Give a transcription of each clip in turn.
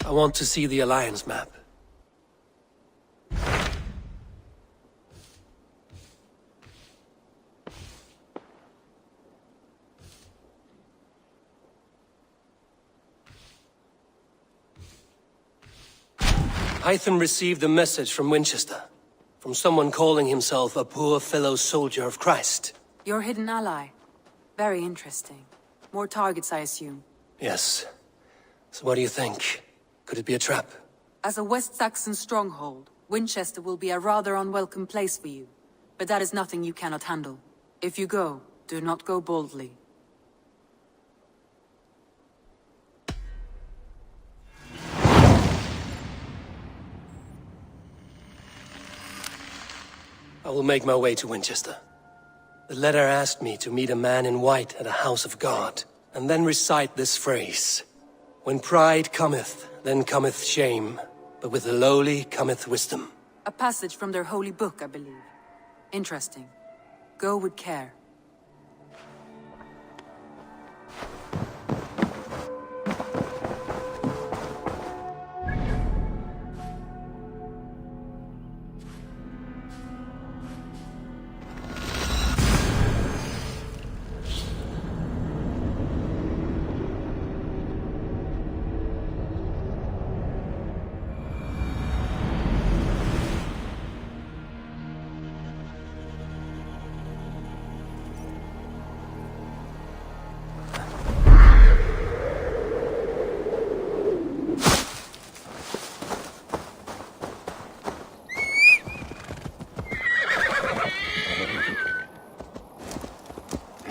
I want to see the Alliance map. Hytham received a message from Winchester. From someone calling himself a poor fellow soldier of Christ. Your hidden ally. Very interesting. More targets, I assume. Yes. So what do you think? Could it be a trap? As a West Saxon stronghold, Winchester will be a rather unwelcome place for you. But that is nothing you cannot handle. If you go, do not go boldly. I will make my way to Winchester. The letter asked me to meet a man in white at a house of God, and then recite this phrase. When pride cometh, then cometh shame, but with the lowly cometh wisdom. A passage from their holy book, I believe. Interesting. Go with care.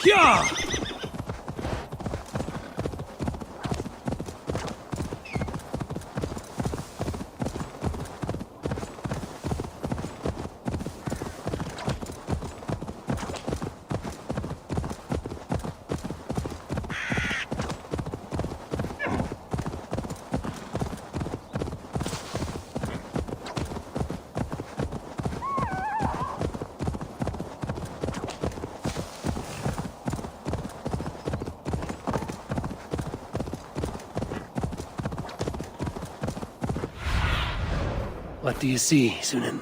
Yeah! What do you see, Sunan?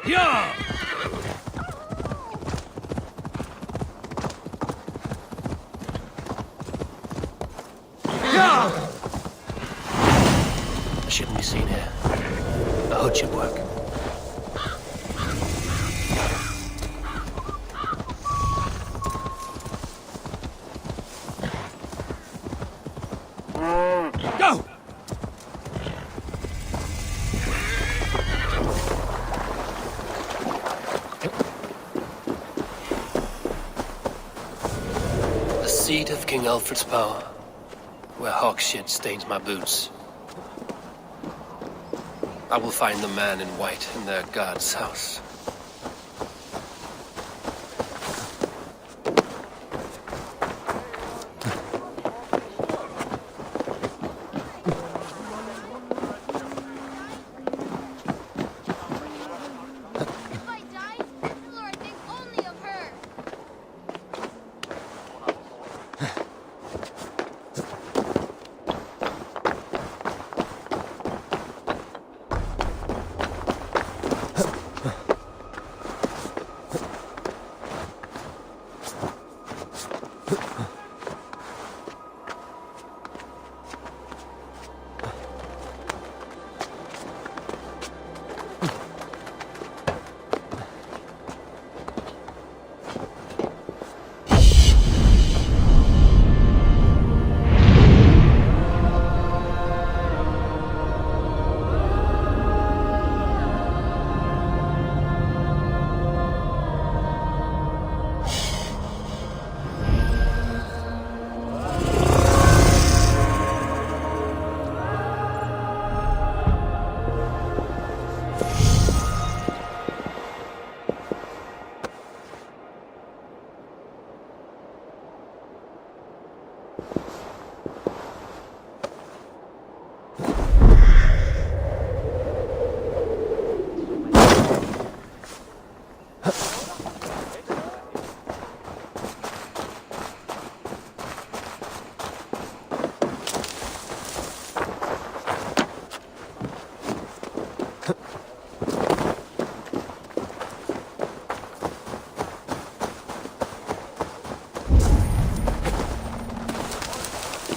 Yeah! Yeah! I shouldn't be seen here. A hood should work. Go! The seat of King Alfred's power, where hawk shit stains my boots. I will find the man in white in their god's house.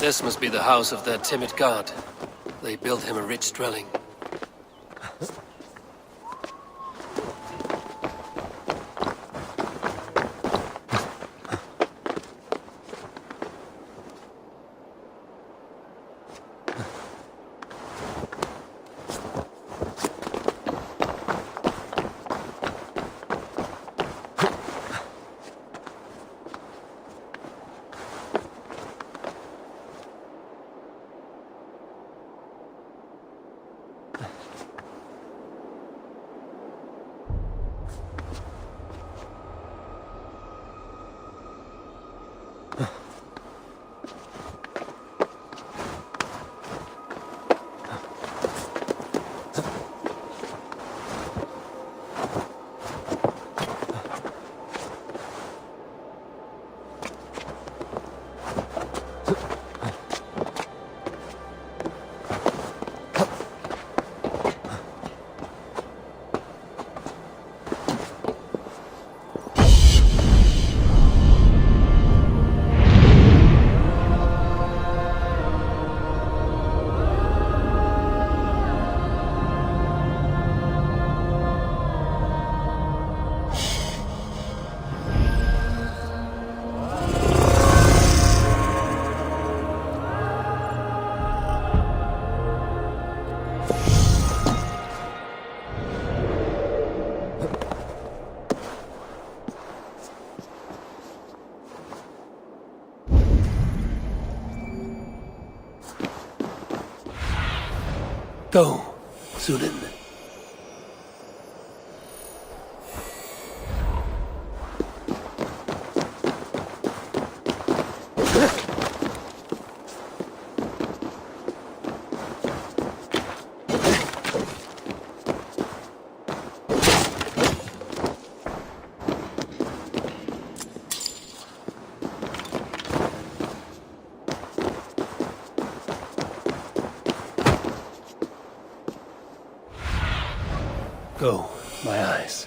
This must be the house of their timid god. They built him a rich dwelling. Go, Sunan. Go, my eyes.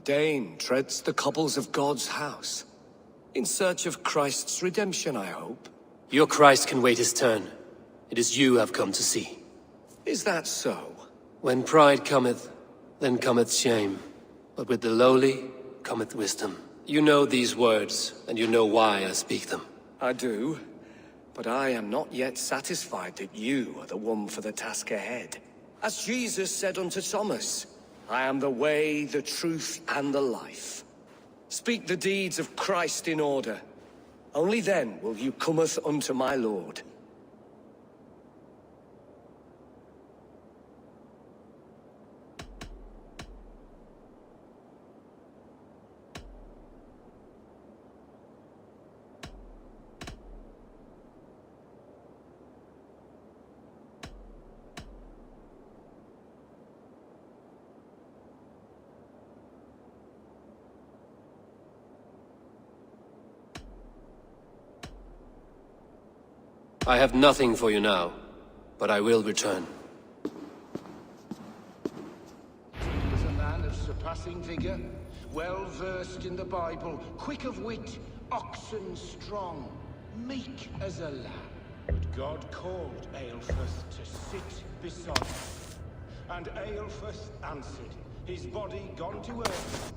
Dane treads the cobbles of God's house. In search of Christ's redemption, I hope. Your Christ can wait his turn. It is you I've come to see. Is that so? When pride cometh, then cometh shame. But with the lowly cometh wisdom. You know these words, and you know why I speak them. I do. But I am not yet satisfied that you are the one for the task ahead. As Jesus said unto Thomas, I am the way, the truth, and the life. Speak the deeds of Christ in order. Only then will you cometh unto my Lord. I have nothing for you now, but I will return. He was a man of surpassing vigor, well-versed in the Bible, quick of wit, oxen strong, meek as a lamb. But God called Aelfus to sit beside him. And Aelfus answered, his body gone to earth.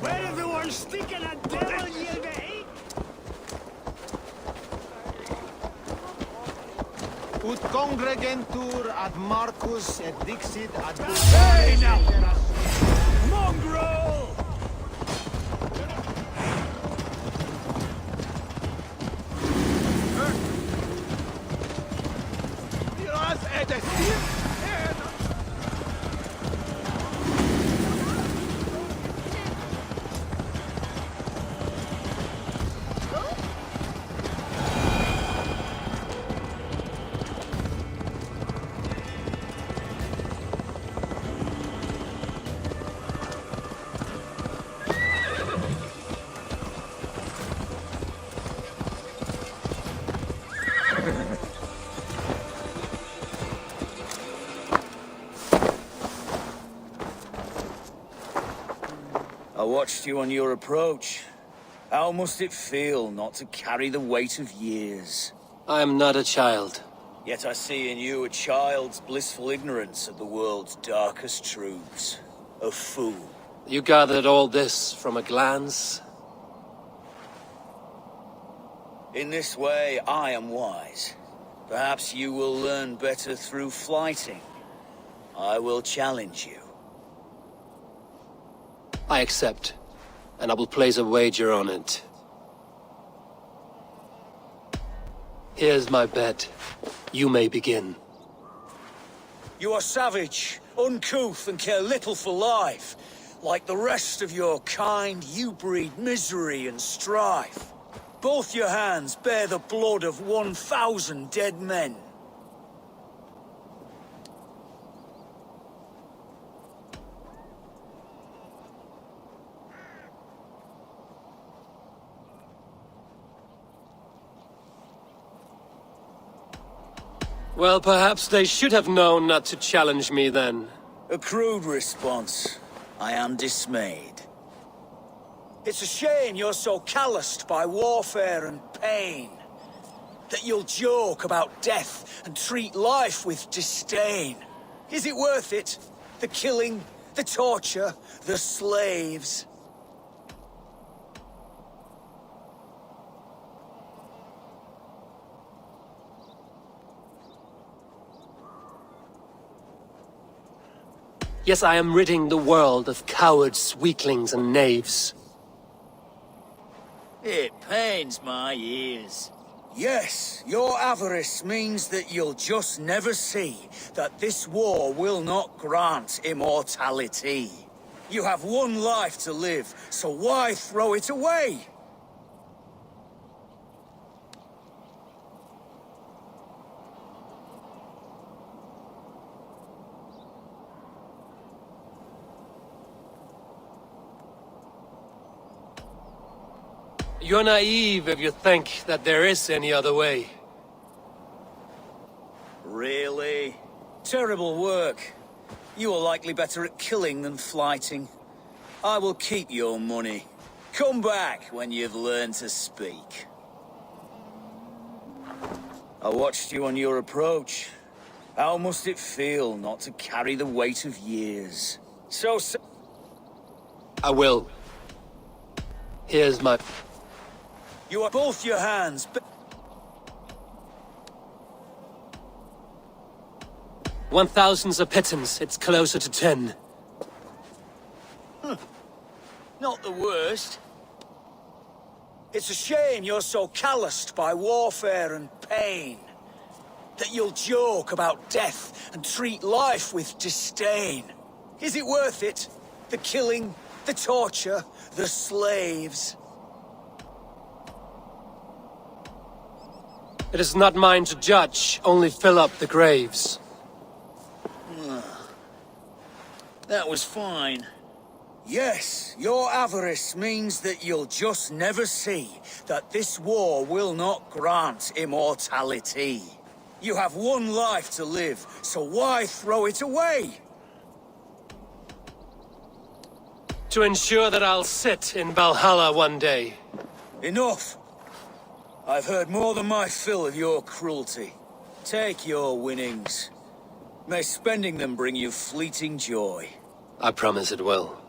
Where everyone sticking a devil you be? Ut congregentur ad Marcus et dixit ad Hey now! Mongrel! Diras et estim I watched you on your approach. How must it feel not to carry the weight of years? I am not a child. Yet I see in you a child's blissful ignorance of the world's darkest truths. A fool. You gathered all this from a glance? In this way, I am wise. Perhaps you will learn better through flighting. I will challenge you. I accept, and I will place a wager on it. Here's my bet. You may begin. You are savage, uncouth, and care little for life. Like the rest of your kind, you breed misery and strife. Both your hands bear the blood of 1,000 dead men. Well, perhaps they should have known not to challenge me then. A crude response. I am dismayed. It's a shame you're so calloused by warfare and pain. That you'll joke about death and treat life with disdain. Is it worth it? The killing, the torture, the slaves. Yes, I am ridding the world of cowards, weaklings, and knaves. It pains my ears. Yes, your avarice means that you'll just never see that this war will not grant immortality. You have one life to live, so why throw it away? You're naive if you think that there is any other way. Really? Terrible work. You are likely better at killing than flighting. I will keep your money. Come back when you've learned to speak. I watched you on your approach. How must it feel not to carry the weight of years? I will. Here's my... You are both your hands, but... 1,000's a pittance. It's closer to 10. Not the worst. It's a shame you're so calloused by warfare and pain. That you'll joke about death and treat life with disdain. Is it worth it? The killing, the torture, the slaves. It is not mine to judge, only fill up the graves. That was fine. Yes, your avarice means that you'll just never see that this war will not grant immortality. You have one life to live, so why throw it away? To ensure that I'll sit in Valhalla one day. Enough! I've heard more than my fill of your cruelty. Take your winnings. May spending them bring you fleeting joy. I promise it will.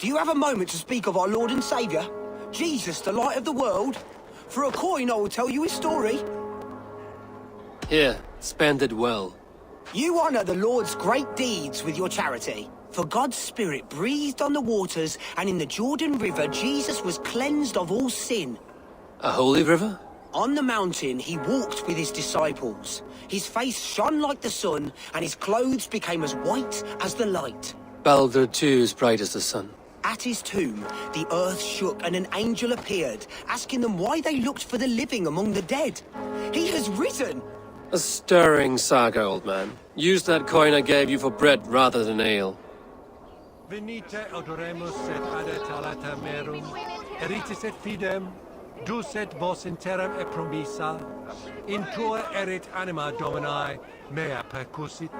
Do you have a moment to speak of our Lord and Saviour? Jesus, the light of the world? For a coin, I will tell you his story. Here, spend it well. You honour the Lord's great deeds with your charity. For God's Spirit breathed on the waters, and in the Jordan River, Jesus was cleansed of all sin. A holy river? On the mountain, he walked with his disciples. His face shone like the sun, and his clothes became as white as the light. Balder too is bright as the sun. At his tomb, the earth shook and an angel appeared, asking them why they looked for the living among the dead. He has risen! A stirring saga, old man. Use that coin I gave you for bread rather than ale. Venite adoremus et adet alata merum, eritis et fidem, dus et vos in terram e promissa, in tua erit anima Domini, mea percussit.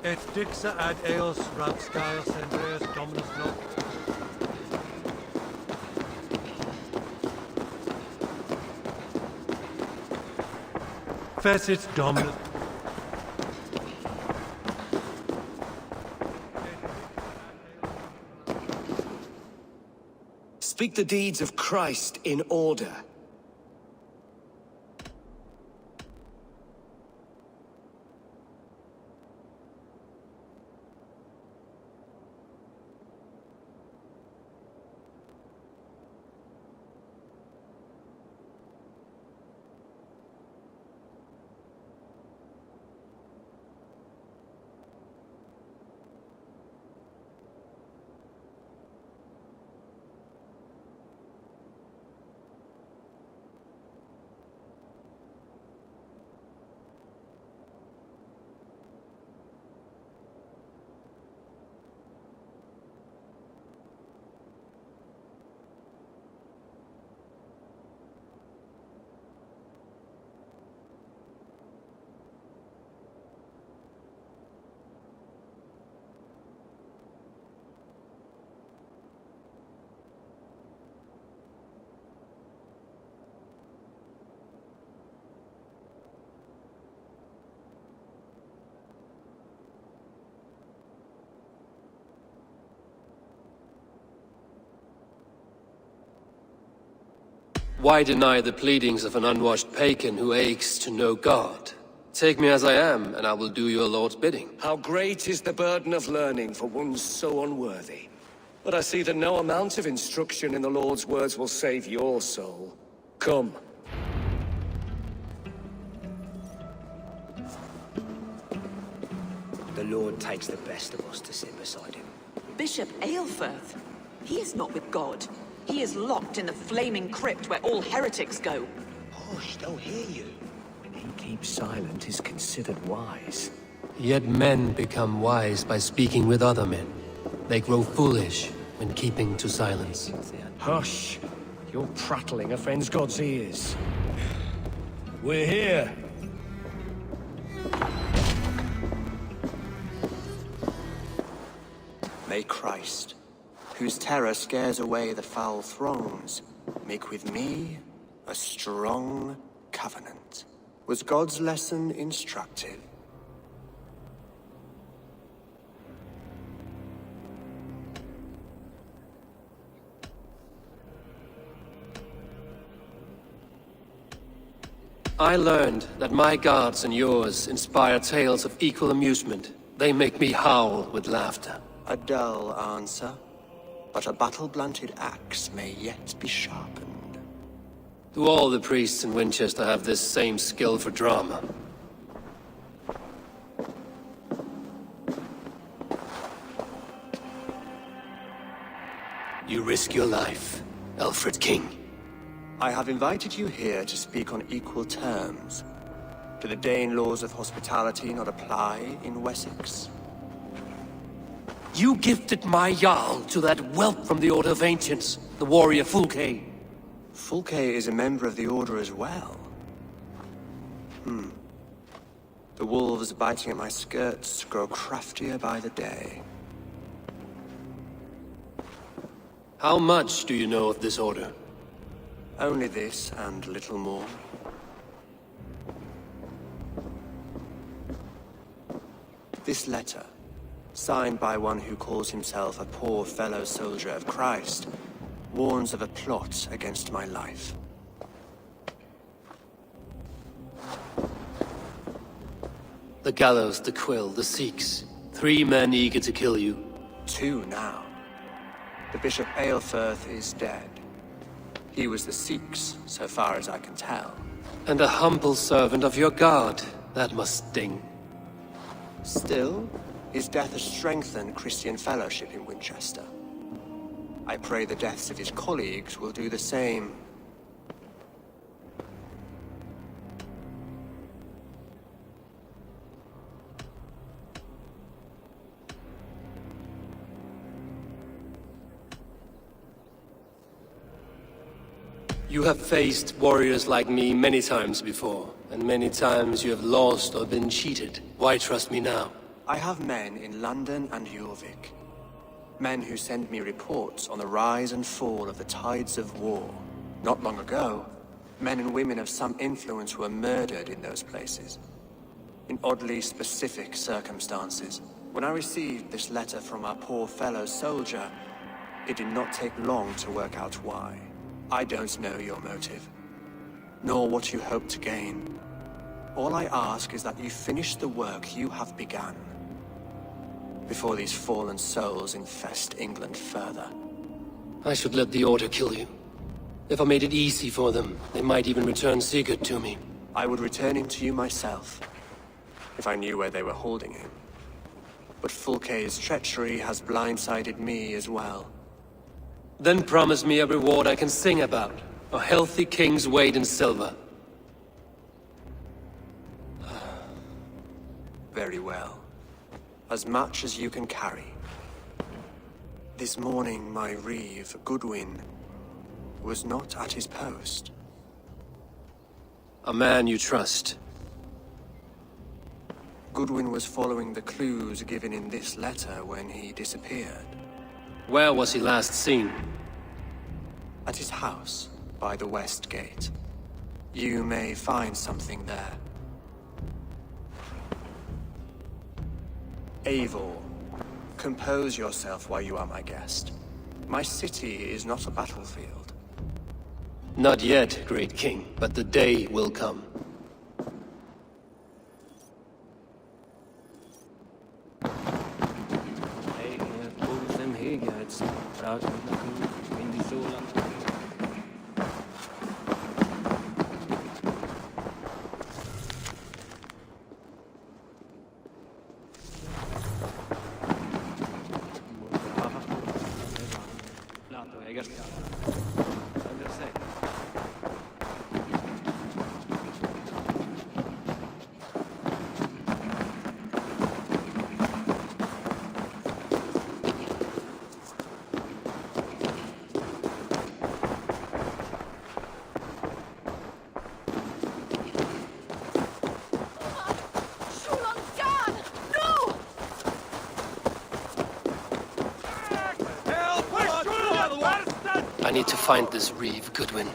Et dixa ad eos rapscaios Andreas Dominus noct. Fecit Dominus. Speak the deeds of Christ in order. Why deny the pleadings of an unwashed pagan who aches to know God? Take me as I am, and I will do your Lord's bidding. How great is the burden of learning for one so unworthy. But I see that no amount of instruction in the Lord's words will save your soul. Come. The Lord takes the best of us to sit beside him. Bishop Aelfirth? He is not with God. He is locked in the flaming crypt where all heretics go. Hush, they'll hear you. He keeps silent is considered wise. Yet men become wise by speaking with other men. They grow foolish when keeping to silence. Hush! Your prattling offends God's ears. We're here. May Christ, whose terror scares away the foul throngs, make with me a strong covenant. Was God's lesson instructive? I learned that my gods and yours inspire tales of equal amusement. They make me howl with laughter. A dull answer, but a battle-blunted axe may yet be sharpened. Do all the priests in Winchester have this same skill for drama? You risk your life, Alfred King. I have invited you here to speak on equal terms. Do the Dane laws of hospitality not apply in Wessex? You gifted my Jarl to that whelp from the Order of Ancients, the warrior Fulke. Fulke is a member of the Order as well. The wolves biting at my skirts grow craftier by the day. How much do you know of this order? Only this and little more. This letter, signed by one who calls himself a poor fellow soldier of Christ, warns of a plot against my life. The gallows, the quill, the Sikhs. 3 men eager to kill you. 2 now. The Bishop Aelfirth is dead. He was the Sikhs, so far as I can tell. And a humble servant of your god. That must sting. Still, his death has strengthened Christian fellowship in Winchester. I pray the deaths of his colleagues will do the same. You have faced warriors like me many times before, and many times you have lost or been cheated. Why trust me now? I have men in London and Jorvik. Men who send me reports on the rise and fall of the tides of war. Not long ago, men and women of some influence were murdered in those places. In oddly specific circumstances. When I received this letter from our poor fellow soldier, it did not take long to work out why. I don't know your motive, nor what you hope to gain. All I ask is that you finish the work you have begun, before these fallen souls infest England further. I should let the Order kill you. If I made it easy for them, they might even return Sigurd to me. I would return him to you myself, if I knew where they were holding him. But Fulke's treachery has blindsided me as well. Then promise me a reward I can sing about. A healthy king's weight in silver. Very well. As much as you can carry. This morning, my reeve, Goodwin, was not at his post. A man you trust. Goodwin was following the clues given in this letter when he disappeared. Where was he last seen? At his house, by the West Gate. You may find something there. Eivor, compose yourself while you are my guest. My city is not a battlefield. Not yet, great king, but the day will come. I need to find this reeve, Goodwin.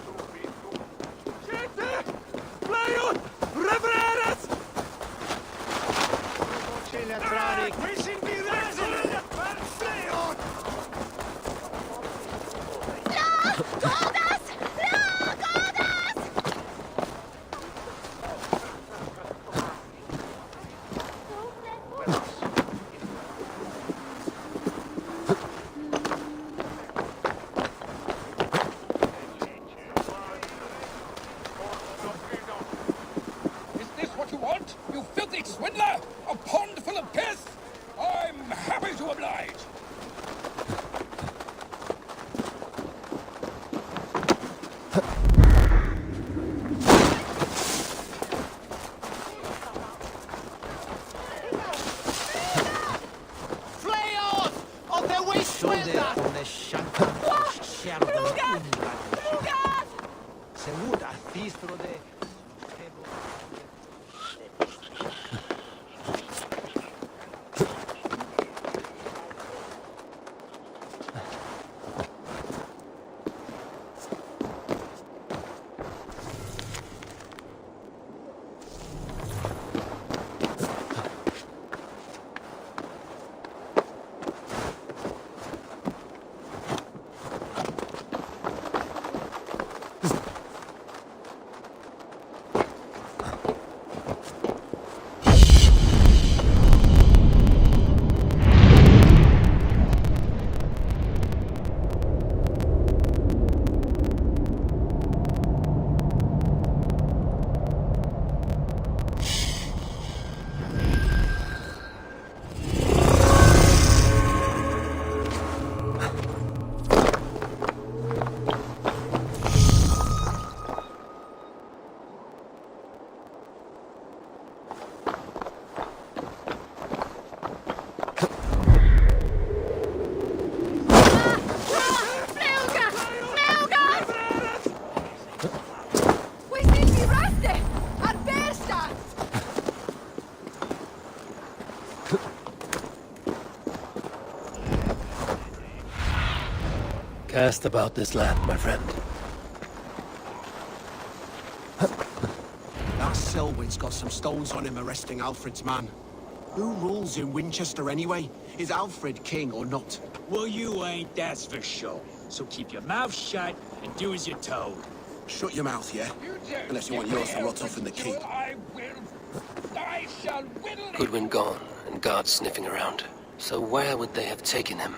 Cast about this land, my friend. That Selwyn's got some stones on him arresting Alfred's man. Who rules in Winchester anyway? Is Alfred king or not? Well, you ain't, that's for sure. So keep your mouth shut and do as you're told. Shut your mouth, yeah? Unless you want yours to rot off in the keep. Goodwin gone, and guards sniffing around. So where would they have taken him?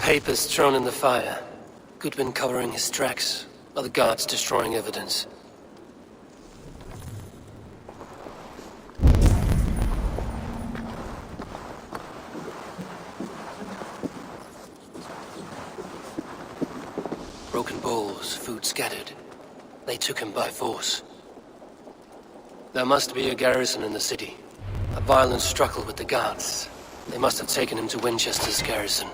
Papers thrown in the fire. Goodwin covering his tracks, other guards destroying evidence. Broken bowls, food scattered. They took him by force. There must be a garrison in the city. A violent struggle with the guards. They must have taken him to Winchester's garrison.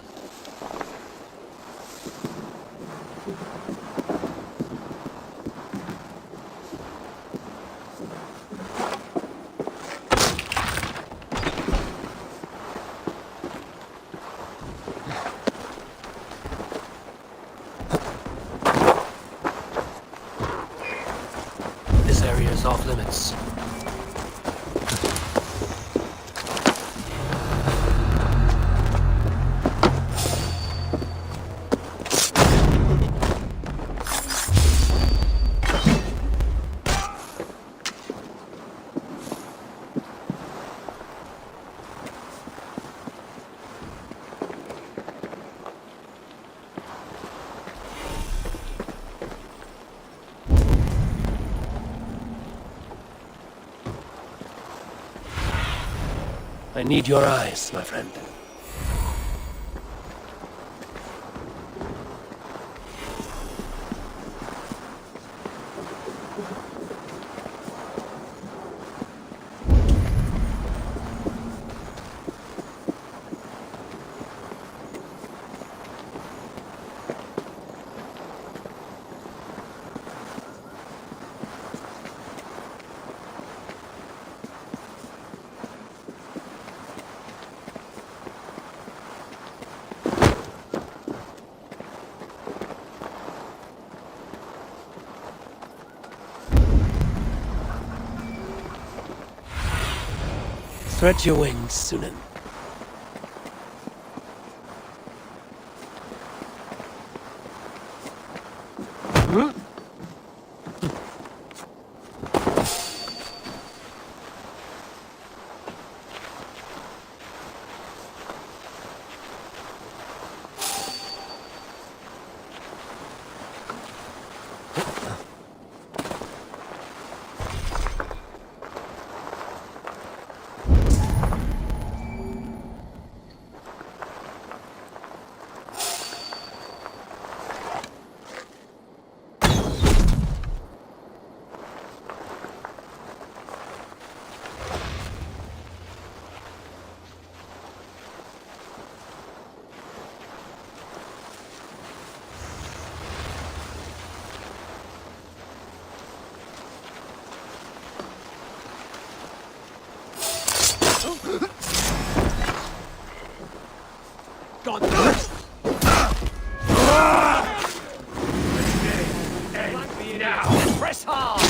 This area is off limits. I need your eyes, my friend. Stretch your wings, Sunan. God damn it! Now, press hard!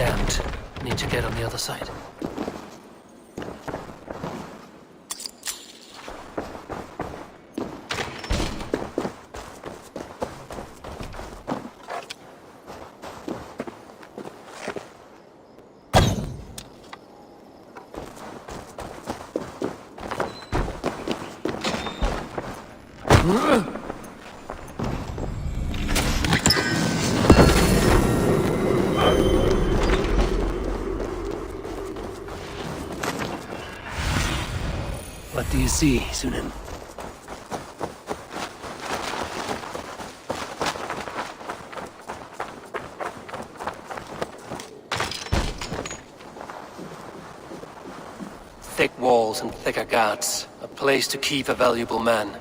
jammed. Need to get on the other side. What do you see, Sunan? Thick walls and thicker guards. A place to keep a valuable man.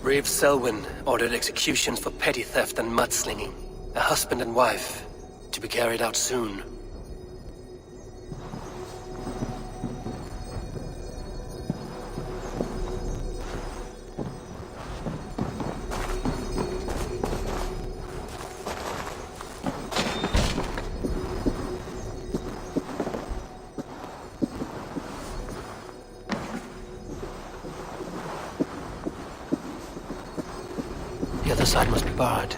Brave Selwyn ordered executions for petty theft and mudslinging. A husband and wife, to be carried out soon. The other side must be barred.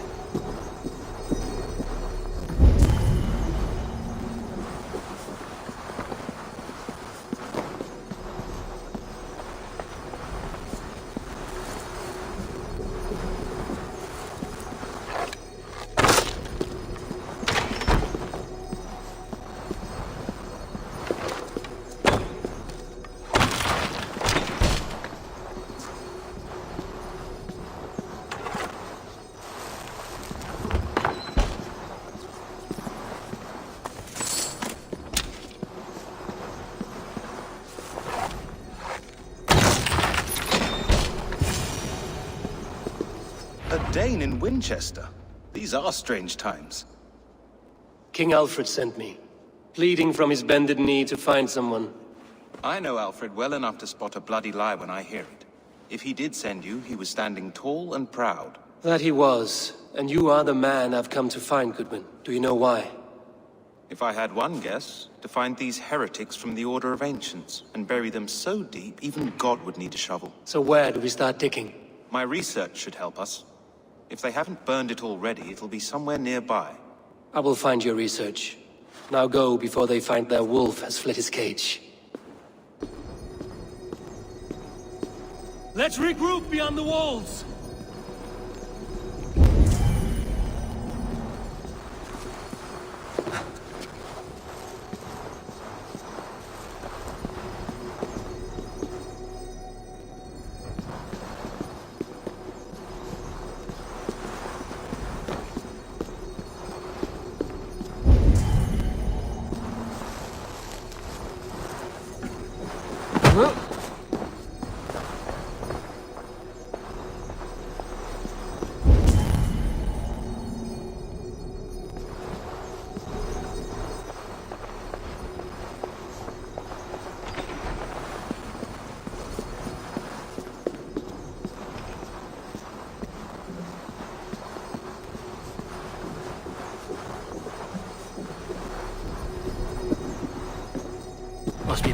A Dane in Winchester. These are strange times. King Alfred sent me, pleading from his bended knee to find someone. I know Alfred well enough to spot a bloody lie when I hear it. If he did send you, he was standing tall and proud. That he was, and you are the man I've come to find, Goodman. Do you know why? If I had one guess, to find these heretics from the Order of Ancients, and bury them so deep, even God would need a shovel. So where do we start digging? My research should help us. If they haven't burned it already, it'll be somewhere nearby. I will find your research. Now go before they find their wolf has fled his cage. Let's regroup beyond the walls!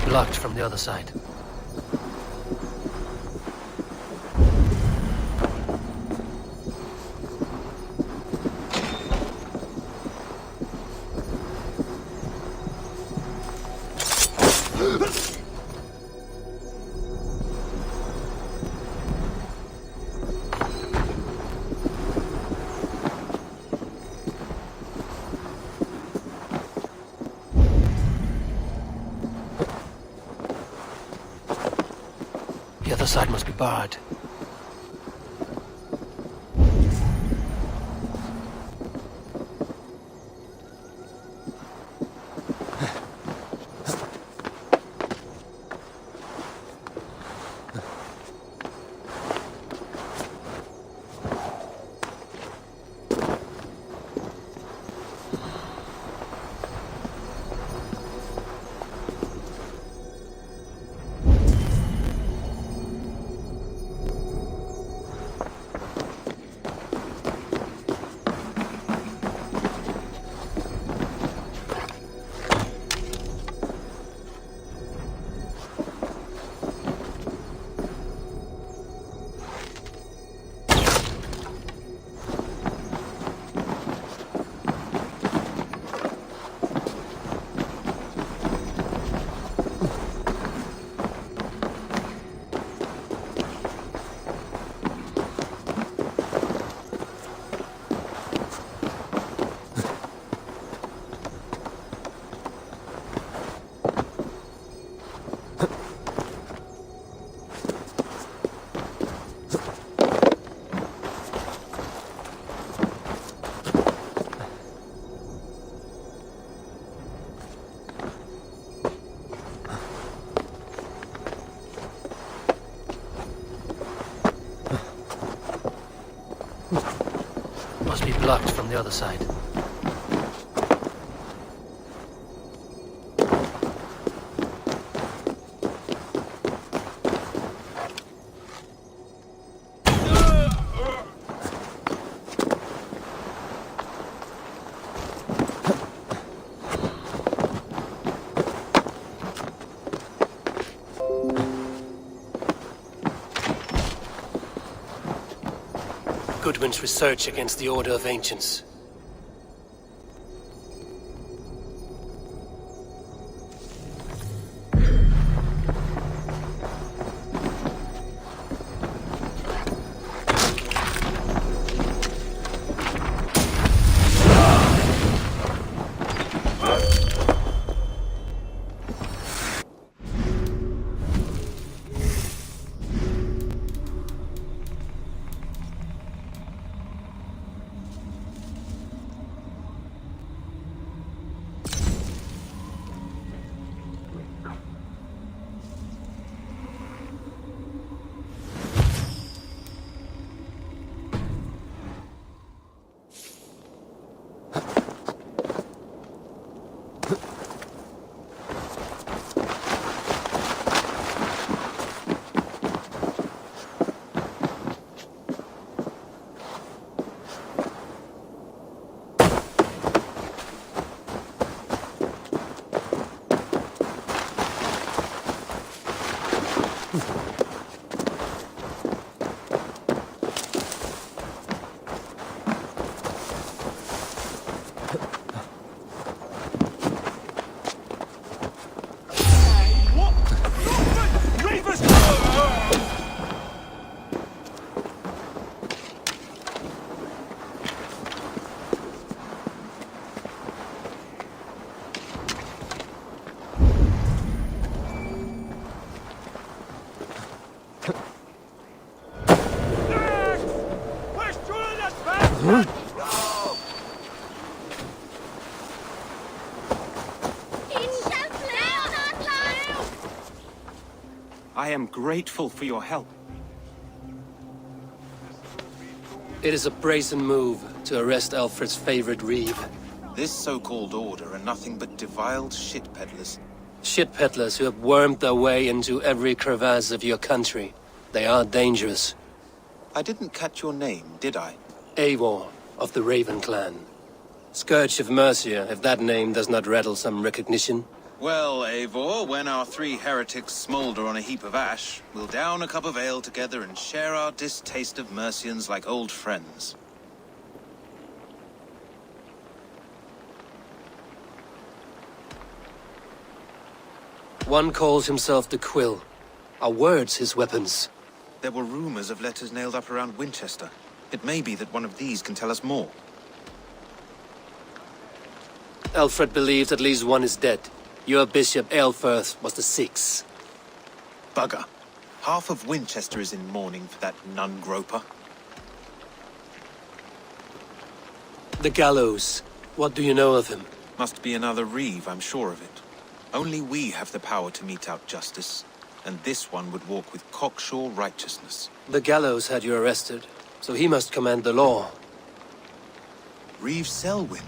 blocked from the other side. The other side must be barred. Must be blocked from the other side. Goodwin's research against the Order of Ancients. I am grateful for your help. It is a brazen move to arrest Alfred's favorite reeve. This so-called order are nothing but deviled shit peddlers. Shit peddlers who have wormed their way into every crevasse of your country. They are dangerous. I didn't catch your name, did I? Eivor, of the Raven clan. Scourge of Mercia, if that name does not rattle some recognition. Well, Eivor, when our 3 heretics smolder on a heap of ash, we'll down a cup of ale together and share our distaste of Mercians like old friends. One calls himself the Quill. Are words his weapons? There were rumors of letters nailed up around Winchester. It may be that one of these can tell us more. Alfred believes at least one is dead. Your Bishop Aelfirth was the 6th. Bugger. Half of Winchester is in mourning for that nun-groper. The gallows. What do you know of him? Must be another Reeve, I'm sure of it. Only we have the power to mete out justice, and this one would walk with cocksure righteousness. The gallows had you arrested, so he must command the law. Reeve Selwyn?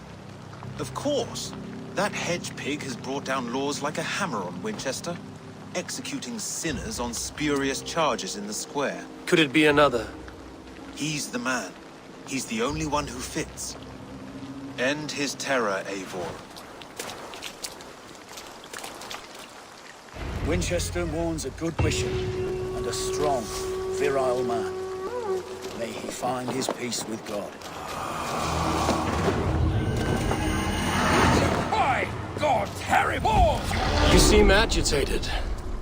Of course. That hedge pig has brought down laws like a hammer on Winchester, executing sinners on spurious charges in the square. Could it be another? He's the man. He's the only one who fits. End his terror, Eivor. Winchester mourns a good mission and a strong, virile man. May he find his peace with God. My God, Harry Balls! You seem agitated.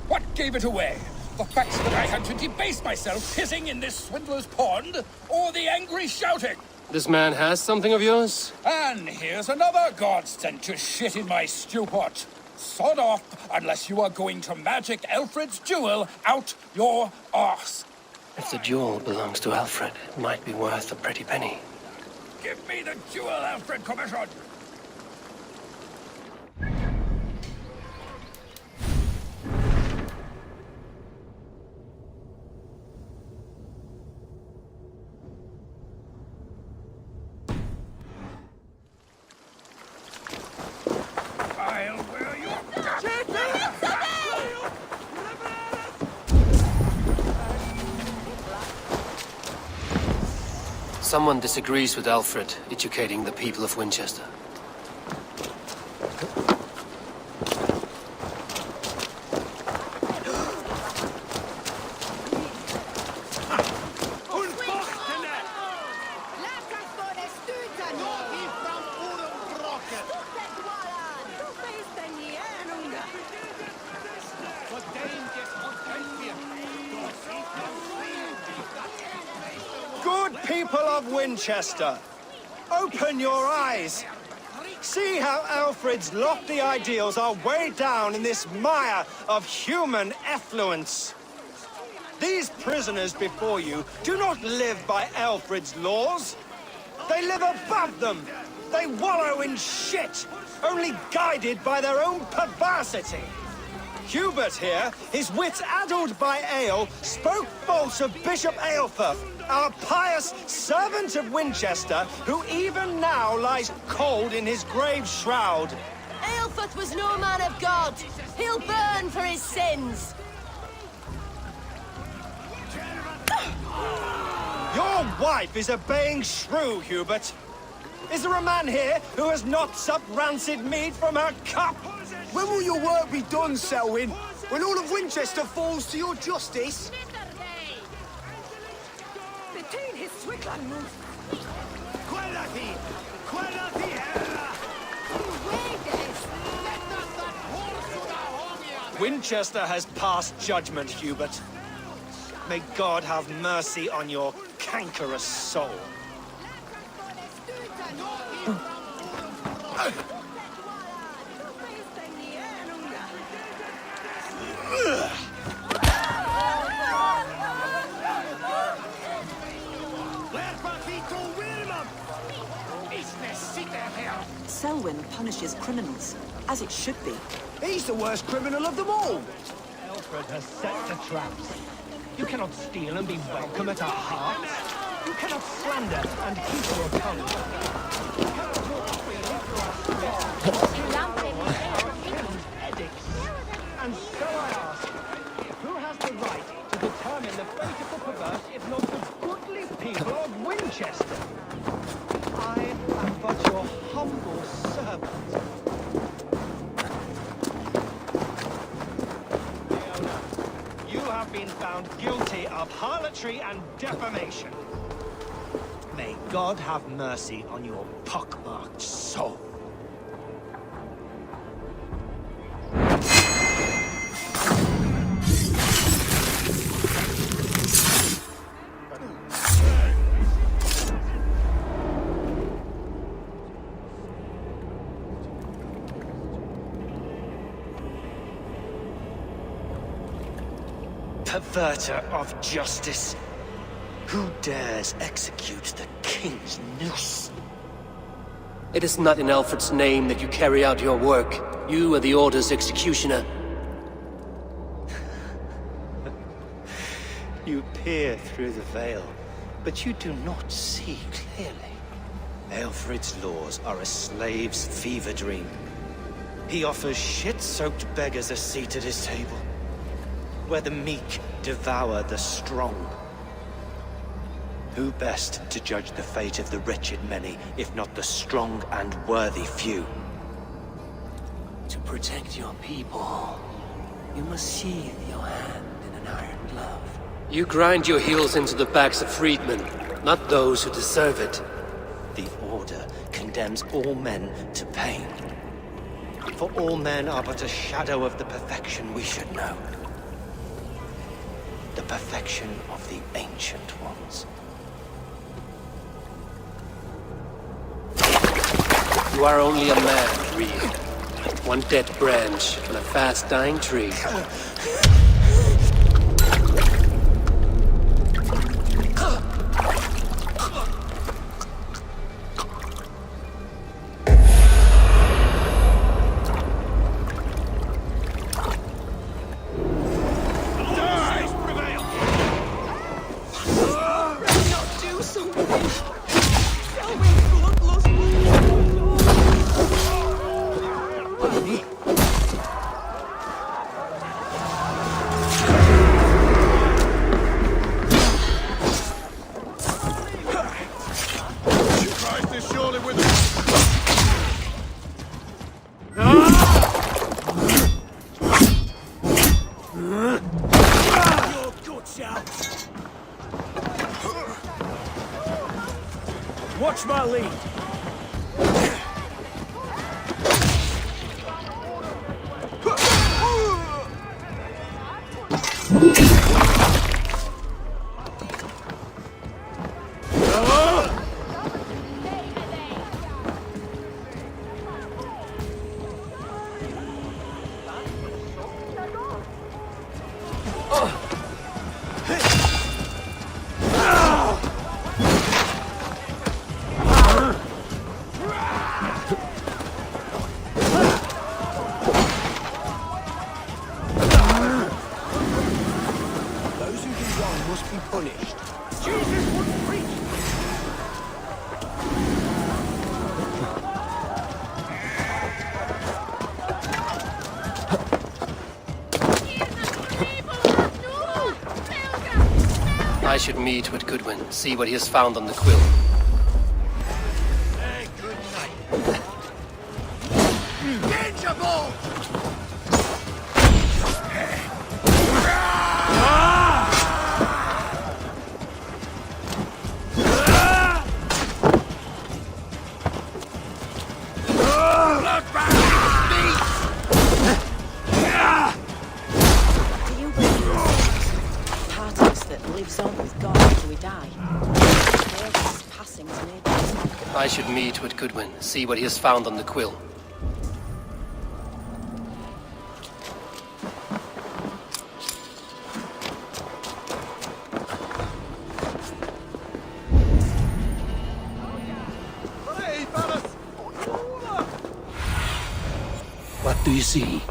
What gave it away? The fact that I had to debase myself pissing in this swindler's pond, or the angry shouting? This man has something of yours? And here's another godsend to shit in my stew pot. Sod off, unless you are going to magic Alfred's jewel out your arse. If the jewel belongs to Alfred, it might be worth a pretty penny. Give me the jewel, Alfred Commission! Someone disagrees with Alfred educating the people of Winchester. Good people of Winchester, open your eyes. See how Alfred's lofty ideals are weighed down in this mire of human effluence. These prisoners before you do not live by Alfred's laws. They live above them. They wallow in shit, only guided by their own perversity. Hubert here, his wits addled by ale, spoke false of Bishop Aelfirth, our pious servant of Winchester, who even now lies cold in his grave shroud. Aelfirth was no man of God. He'll burn for his sins. Your wife is a baying shrew, Hubert. Is there a man here who has not supped rancid mead from her cup? When will your work be done, Selwyn? When all of Winchester falls to your justice? Between his swiglan moves. Winchester has passed judgment, Hubert. May God have mercy on your cankerous soul. Selwyn punishes criminals, as it should be. He's the worst criminal of them all. Alfred has set the traps. You cannot steal and be welcome at our hearts. You cannot slander and keep your tongue. You cannot talk freely to our edicts. And so I ask, who has the right to determine the fate of the perverse if not the goodly people of Winchester? I am but your humble servant. found guilty of harlotry and defamation. May God have mercy on your pockmarked soul. Perverter of justice. Who dares execute the king's noose? It is not in Alfred's name that you carry out your work. You are the Order's executioner. You peer through the veil, but you do not see clearly. Alfred's laws are a slave's fever dream. He offers shit-soaked beggars a seat at his table, where the meek devour the strong. Who best to judge the fate of the wretched many, if not the strong and worthy few? To protect your people, you must sheathe your hand in an iron glove. You grind your heels into the backs of freedmen, not those who deserve it. The Order condemns all men to pain. For all men are but a shadow of the perfection we should know. The perfection of the Ancient Ones. You are only a man, Reed. One dead branch on a fast-dying tree. Watch my lead. I should meet with Goodwin, see what he has found on the quill. Hey, good night. Danger ball! I should meet with Goodwin, see what he has found on the quill. What do you see?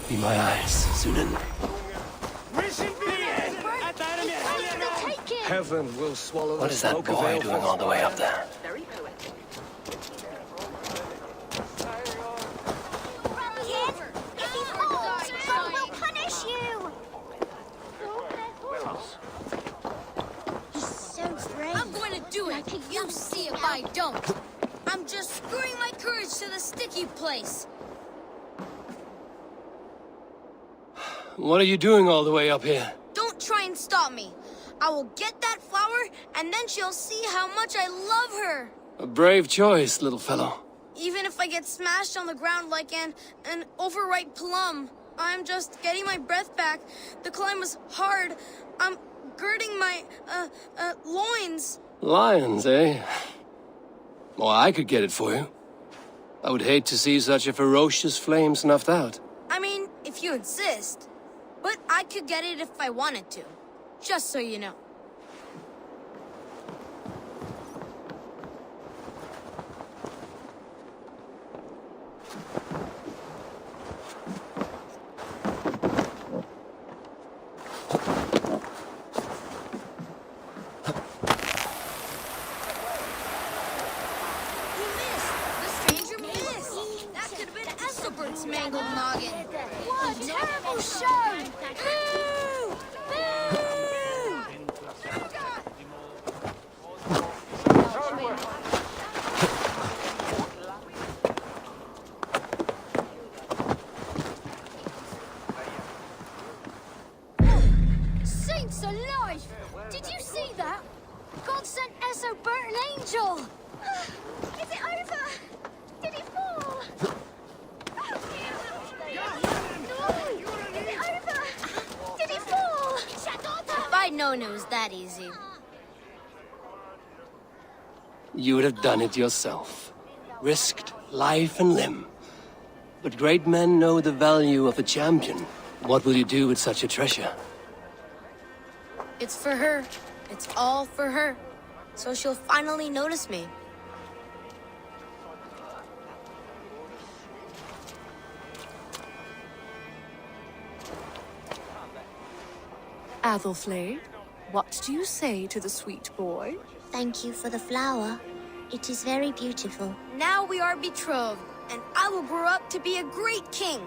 Be my eyes, Sunan. Heaven will swallow What the is that smoke of boy doing all the way up there? I'm going to do it. You see if I don't. I'm just screwing my courage to the sticky place. What are you doing all the way up here? Don't try and stop me. I will get that flower, and then she'll see how much I love her. A brave choice, little fellow. Even if I get smashed on the ground like an overripe plum, I'm just getting my breath back. The climb was hard. I'm girding my, loins. Lions, eh? Well, I could get it for you. I would hate to see such a ferocious flame snuffed out. I mean, if you insist. But I could get it if I wanted to. Just so you know. Mangled noggin. What a terrible show! Boo! Boo! Saints alive! Did you see that? God sent Esso Bert an angel! Is it over? Did he fall? If I'd known it was that easy. You would have done it yourself. Risked life and limb. But great men know the value of a champion. What will you do with such a treasure? It's for her. It's all for her. So she'll finally notice me. Athelflaed, what do you say to the sweet boy? Thank you for the flower. It is very beautiful. Now we are betrothed, and I will grow up to be a great king.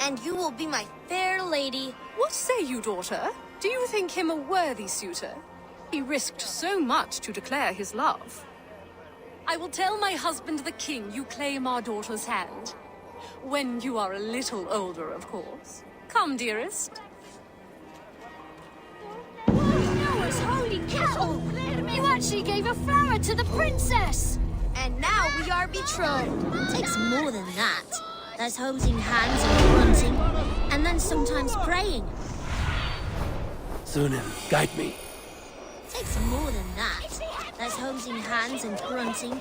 And you will be my fair lady. What say you, daughter? Do you think him a worthy suitor? He risked so much to declare his love. I will tell my husband the king you claim our daughter's hand. When you are a little older, of course. Come, dearest. Noah's holy cattle! You actually gave a flower to the princess! And now we are betrothed. It takes more than that. There's holding hands and grunting, and then sometimes praying. Sunan, guide me. It takes more than that. There's holding hands and grunting,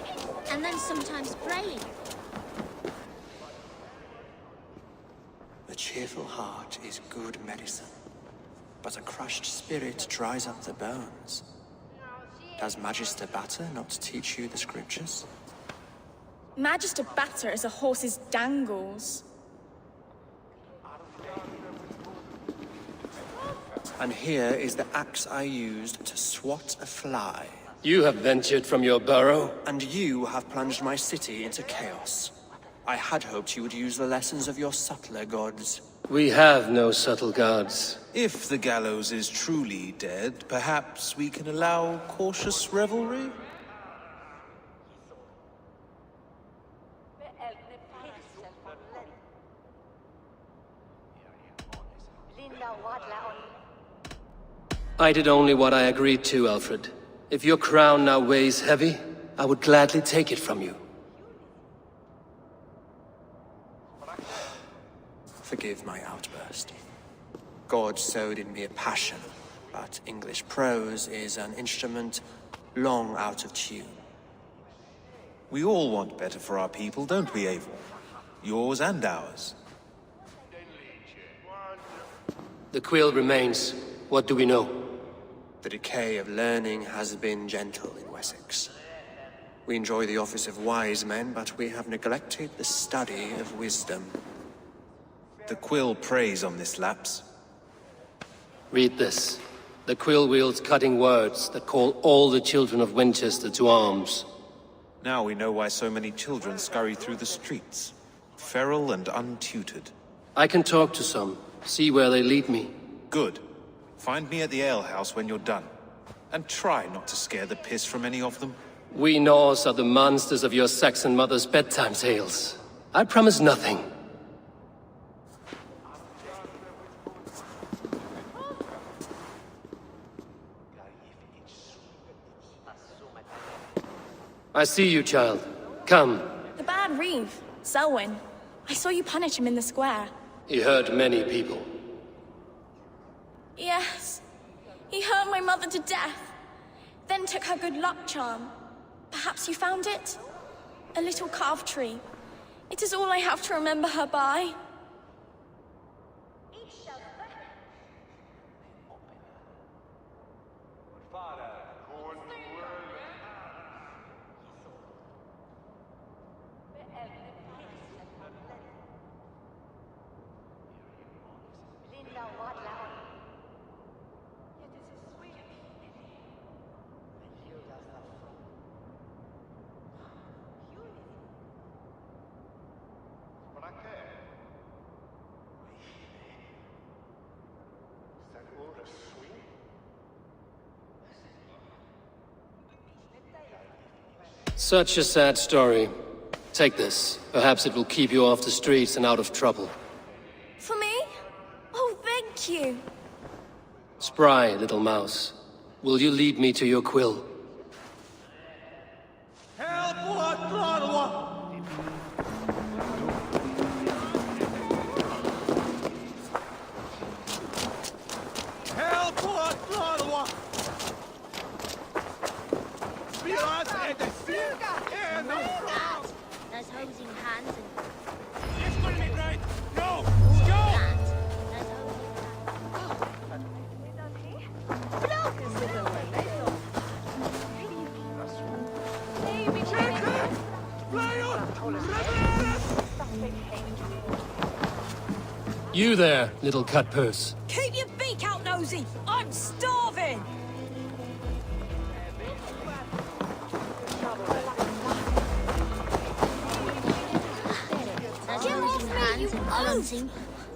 and then sometimes praying. The cheerful heart is good medicine, but a crushed spirit dries up the bones. Does Magister Batter not teach you the scriptures? Magister Batter is a horse's dangles. And here is the axe I used to swat a fly. You have ventured from your burrow. And you have plunged my city into chaos. I had hoped you would use the lessons of your subtler gods. We have no subtle gods. If the gallows is truly dead, perhaps we can allow cautious revelry? I did only what I agreed to, Alfred. If your crown now weighs heavy, I would gladly take it from you. Forgive my outburst. God sowed in me a passion, but English prose is an instrument long out of tune. We all want better for our people, don't we, Eivor? Yours and ours. The quill remains. What do we know? The decay of learning has been gentle in Wessex. We enjoy the office of wise men, but we have neglected the study of wisdom. The quill preys on this lapse. Read this. The quill wields cutting words that call all the children of Winchester to arms. Now we know why so many children scurry through the streets, feral and untutored. I can talk to some, see where they lead me. Good. Find me at the alehouse when you're done. And try not to scare the piss from any of them. We Norse are the monsters of your Saxon mother's bedtime tales. I promise nothing. I see you, child. Come. The bad Reeve, Selwyn. I saw you punish him in the square. He hurt many people. Yes. He hurt my mother to death. Then took her good luck charm. Perhaps you found it? A little carved tree. It is all I have to remember her by. Such a sad story. Take this. Perhaps it will keep you off the streets and out of trouble. For me? Oh, thank you. Spry, little mouse. Will you lead me to your quill? There's hosing hands and... No! You there, little cut purse. Keep your beak out, Nosy! I'm starving!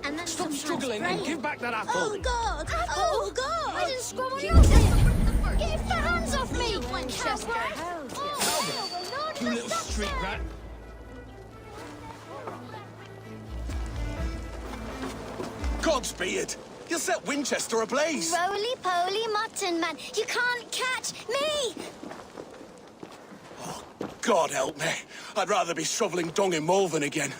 And then Stop struggling and give back that apple! Oh, God! Oh, God! I didn't scrub on your head! Get your hands off me, Winchester! Oh, You little street rat! Godspeed! You'll set Winchester ablaze! Roly-poly mutton man, you can't catch me! God help me. I'd rather be shoveling dung in Malvern again.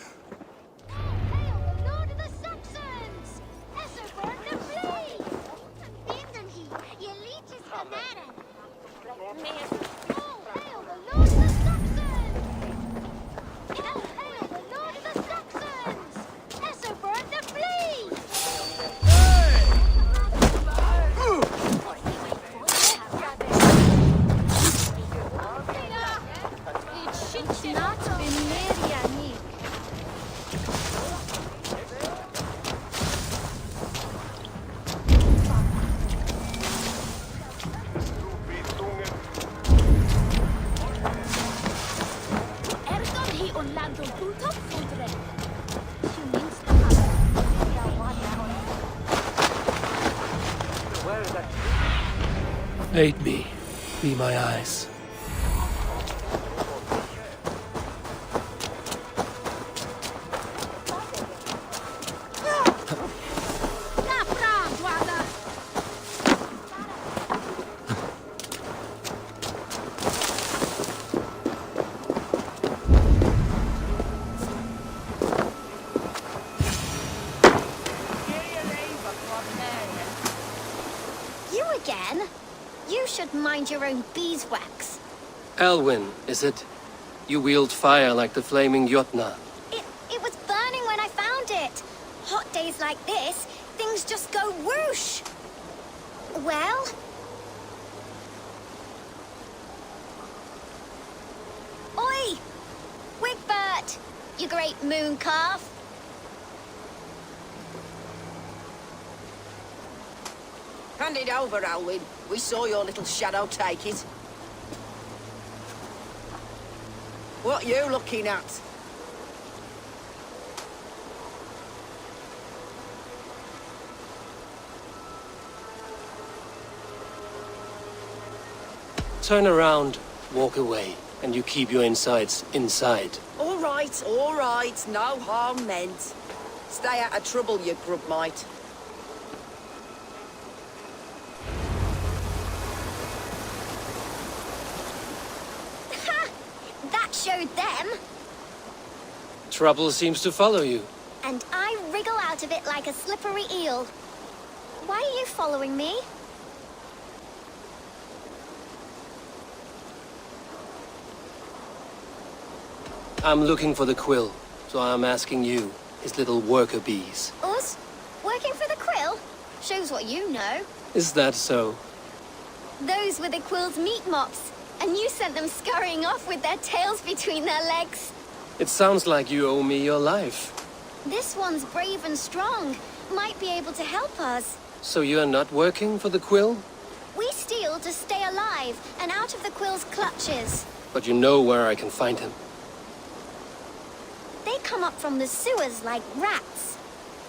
Aid me. Be my eyes. You again? You should mind your own beeswax. Elwyn, is it? You wield fire like the flaming Jotna. It was burning when I found it. Hot days like this, things just go whoosh. Well? Oi! Wigbert, you great moon calf. Hand it over, Alwyn. We saw your little shadow take it. What you looking at? Turn around, walk away, and you keep your insides inside. All right. No harm meant. Stay out of trouble, you grub mite. Ha! That showed them. Trouble seems to follow you. And I wriggle out of it like a slippery eel. Why are you following me? I'm looking for the quill, so I'm asking you, his little worker bees. Us? Working for the quill? Shows what you know. Is that so? Those were the quill's meat mops, and you sent them scurrying off with their tails between their legs. It sounds like you owe me your life. This one's brave and strong. Might be able to help us. So you're not working for the quill? We steal to stay alive and out of the quill's clutches. But you know where I can find him. They come up from the sewers like rats.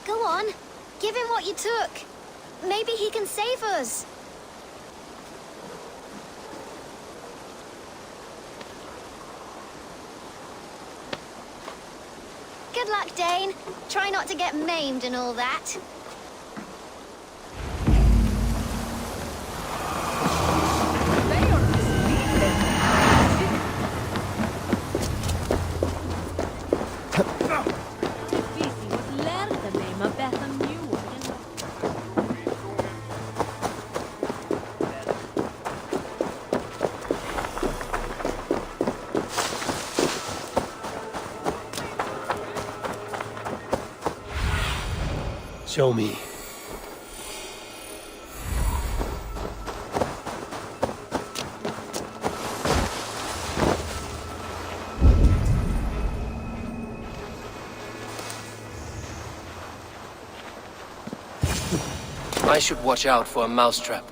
Go on, give him what you took. Maybe he can save us. Good luck, Dane. Try not to get maimed and all that. Show me. I should watch out for a mousetrap.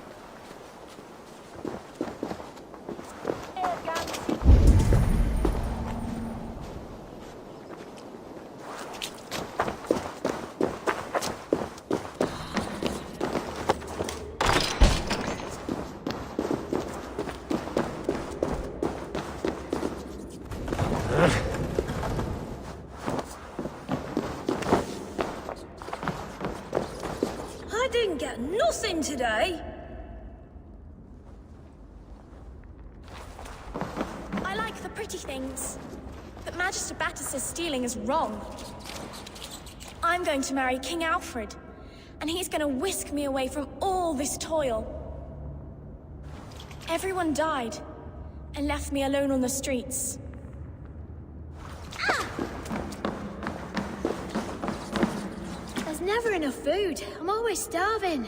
I didn't get nothing today. I like the pretty things, but Magister Batter says stealing is wrong. I'm going to marry King Alfred, and he's going to whisk me away from all this toil. Everyone died, and left me alone on the streets. There's never enough food. I'm always starving.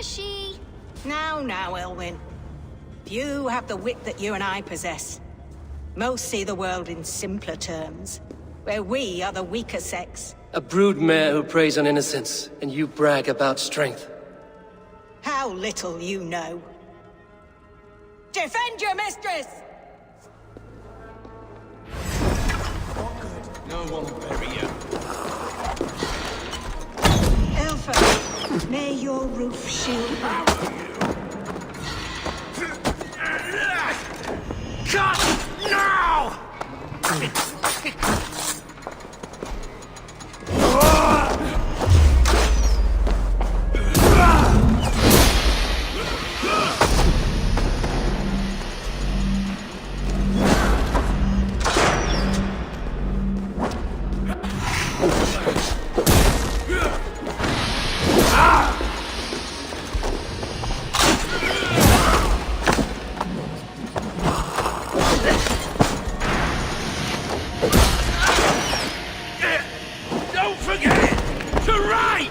Mushy! Now, Elwyn. Few have the wit that you and I possess. Most see the world in simpler terms, where we are the weaker sex. A broodmare who preys on innocence, and you brag about strength. How little you know. Defend your mistress! No one will bury you. Elfa, may your roof shield you. Cut! Now! Don't forget to write!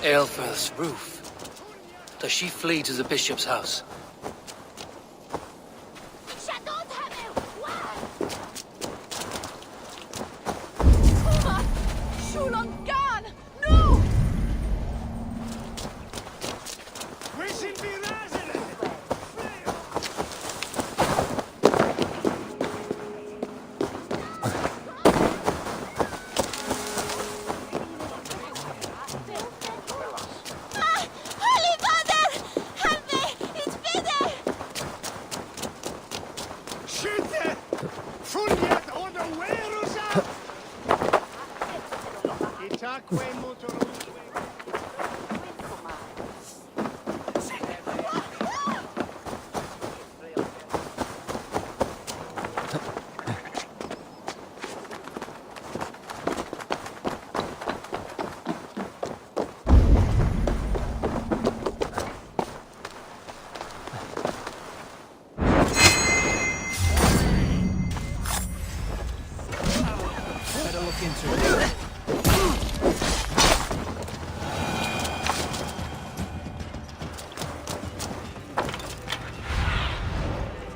Aelfirth's roof. Does she flee to the bishop's house?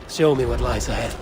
Show me what lies ahead.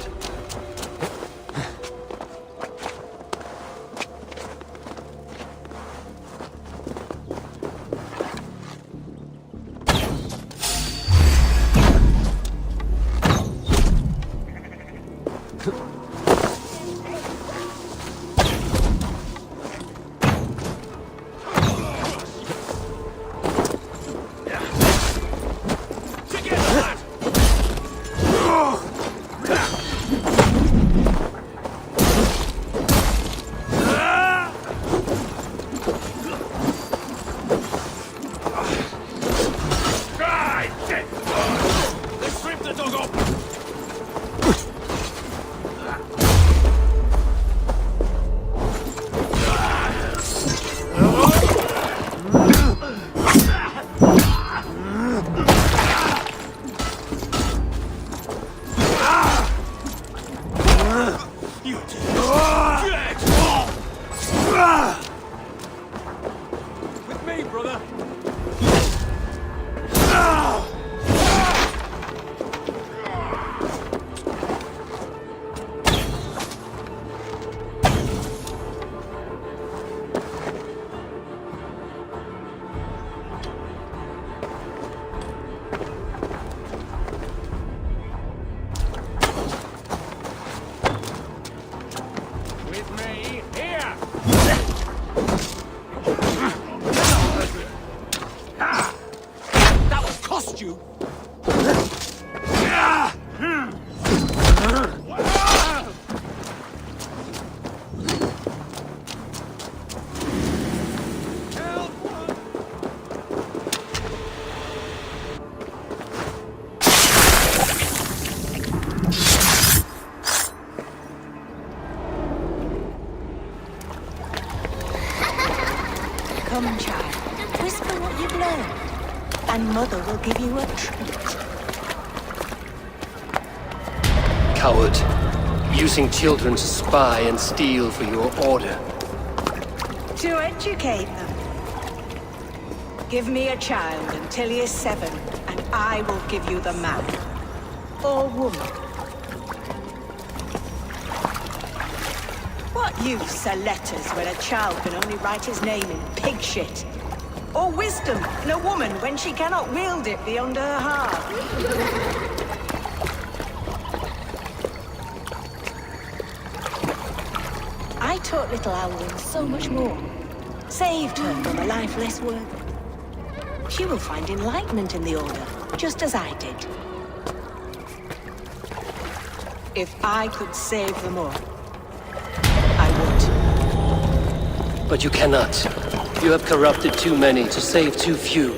With me, here! That will cost you! Come, child. Whisper what you've learned, and Mother will give you a treat. Coward. Using children to spy and steal for your order. To educate them. Give me a child until he is 7, and I will give you the man. Or woman. What use are letters when a child can only write his name in pig shit? Or wisdom in a woman when she cannot wield it beyond her heart? I taught little Alwyn so much more. Saved her from a life less worthy. She will find enlightenment in the Order, just as I did. If I could save them all, I would. But you cannot. You have corrupted too many to save too few.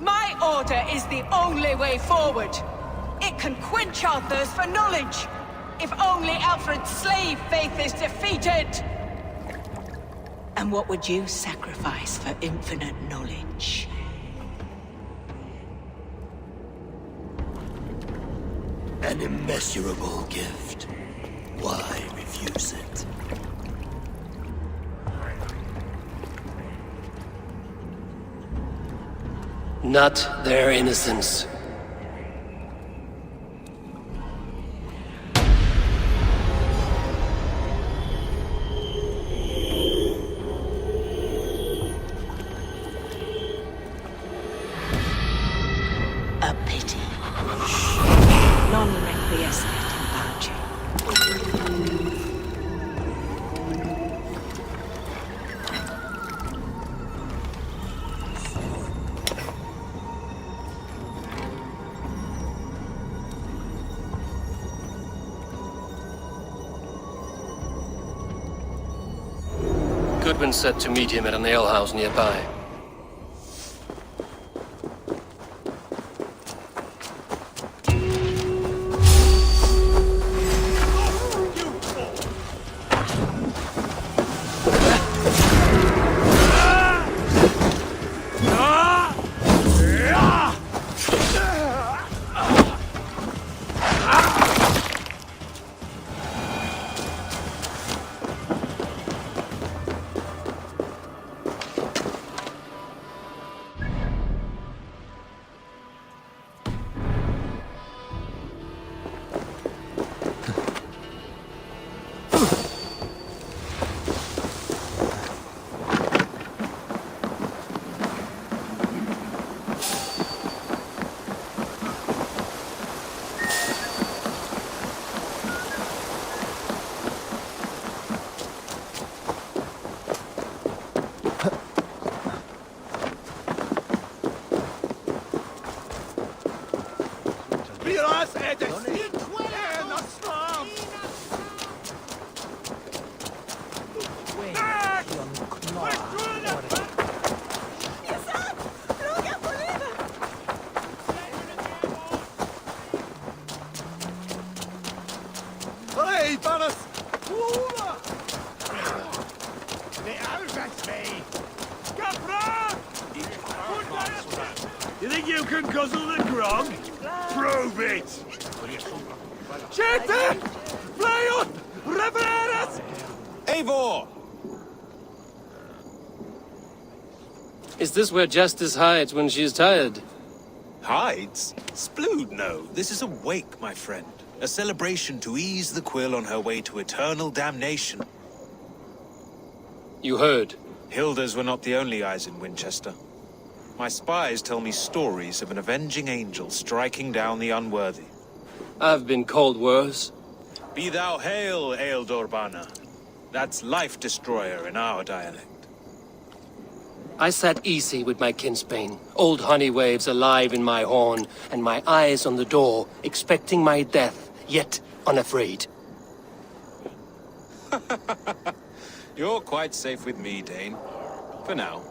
My order is the only way forward. It can quench our thirst for knowledge. If only Alfred's slave faith is defeated. And what would you sacrifice for infinite knowledge? An immeasurable gift. Why refuse it? Not their innocence. A pity. Non requiescat in pace. Goodwin said to meet him at an alehouse nearby. You think you can guzzle the grog? Prove it! Shete! Flyut! Revereras! Eivor! Is this where Justice hides when she is tired? Hides? Splood, no. This is a wake, my friend. A celebration to ease the quill on her way to eternal damnation. You heard. Hilda's were not the only eyes in Winchester. My spies tell me stories of an avenging angel striking down the unworthy. I've been called worse. Be thou hail, Ealdorbanna. That's Life Destroyer in our dialect. I sat easy with my kinsbane, old honey waves alive in my horn, and my eyes on the door, expecting my death, yet unafraid. You're quite safe with me, Dane. For now.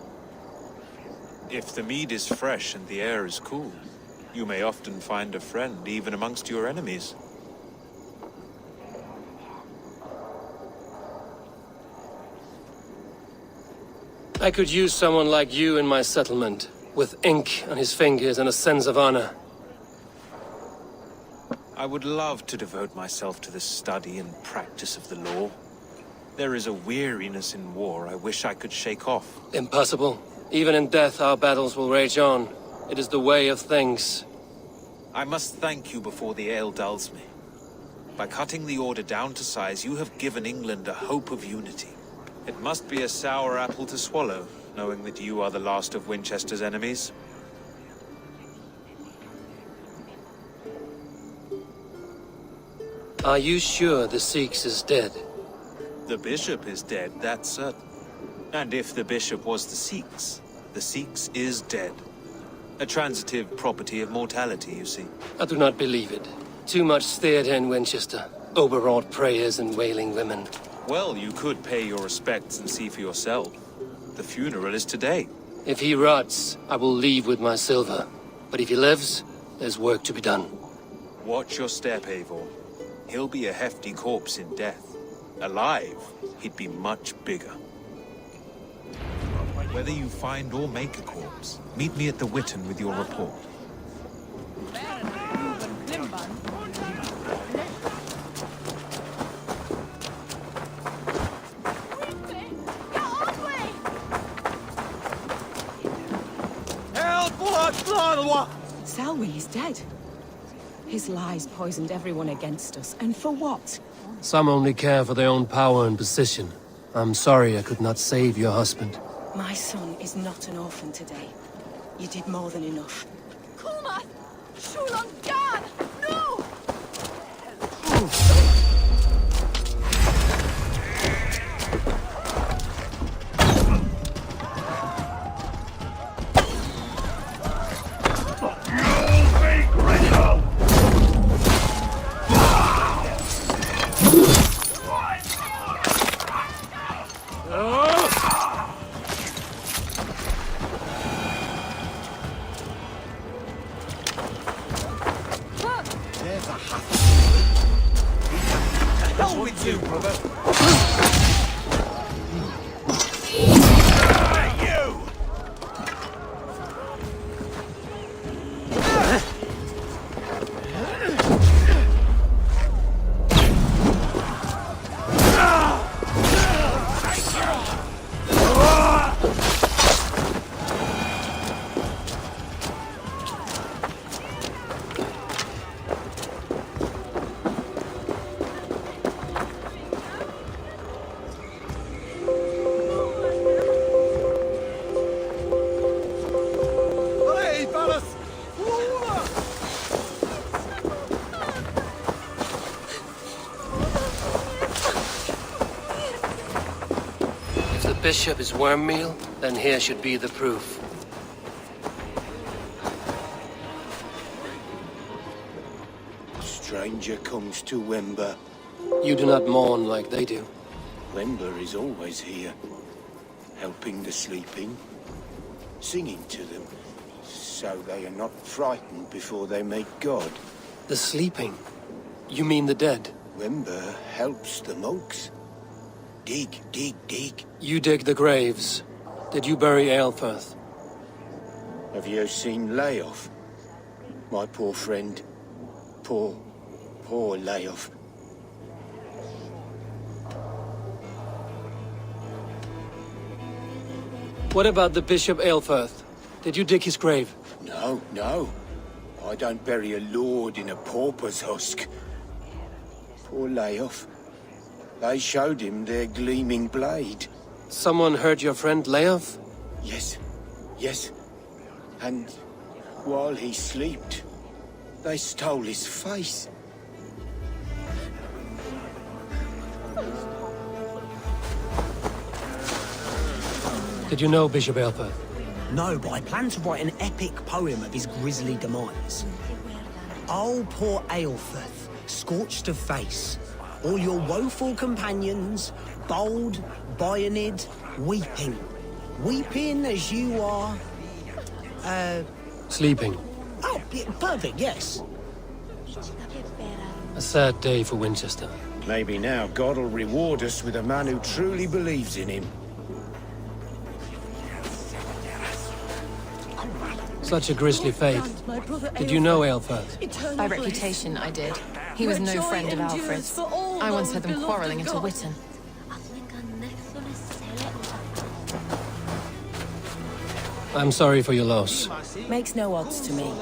If the mead is fresh and the air is cool, you may often find a friend even amongst your enemies. I could use someone like you in my settlement, with ink on his fingers and a sense of honor. I would love to devote myself to the study and practice of the law. There is a weariness in war I wish I could shake off. Impossible. Even in death, our battles will rage on. It is the way of things. I must thank you before the ale dulls me. By cutting the order down to size, you have given England a hope of unity. It must be a sour apple to swallow, knowing that you are the last of Winchester's enemies. Are you sure the Sikhs is dead? The bishop is dead, that's certain. And if the bishop was the Sikhs is dead. A transitive property of mortality, you see. I do not believe it. Too much theatre in Winchester. Overwrought prayers and wailing women. Well, you could pay your respects and see for yourself. The funeral is today. If he rots, I will leave with my silver. But if he lives, there's work to be done. Watch your step, Eivor. He'll be a hefty corpse in death. Alive, he'd be much bigger. Whether you find or make a corpse, meet me at the Witten with your report. Selwyn is dead. His lies poisoned everyone against us, and for what? Some only care for their own power and position. I'm sorry I could not save your husband. My son is not an orphan today. You did more than enough. Kuma! Shulan God! No! Bishop is worm meal, then here should be the proof. Stranger comes to Wember. You do not mourn like they do. Wember is always here, helping the sleeping, singing to them, so they are not frightened before they meet God. The sleeping? You mean the dead? Wember helps the monks. Dig, dig, dig. You dig the graves. Did you bury Aelfirth? Have you seen Leof? My poor friend. Poor Leof. What about the Bishop Aelfirth? Did you dig his grave? No, no. I don't bury a lord in a pauper's husk. Poor Leof. They showed him their gleaming blade. Someone hurt your friend Leof? Yes, yes. And while he slept, they stole his face. Did you know Bishop Aelfirth? No, but I plan to write an epic poem of his grisly demise. Oh, poor Aelfirth, scorched of face. All your woeful companions, bold, bayoneted, weeping. Weeping as you are... Sleeping. Oh, perfect, yes. A sad day for Winchester. Maybe now God will reward us with a man who truly believes in him. Such a grisly fate. Did you know Aelfirth? By reputation, I did. He was no friend of Alfred's. I once heard them quarrelling at a Witten. I'm sorry for your loss. Makes no odds to me.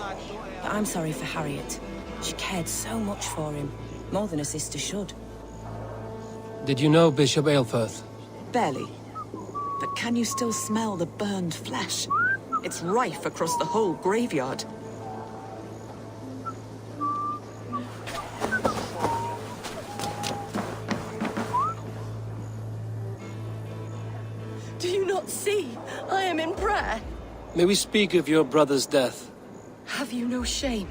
But I'm sorry for Harriet. She cared so much for him. More than a sister should. Did you know Bishop Aelfirth? Barely. But can you still smell the burned flesh? It's rife across the whole graveyard. Do you not see? I am in prayer. May we speak of your brother's death? Have you no shame?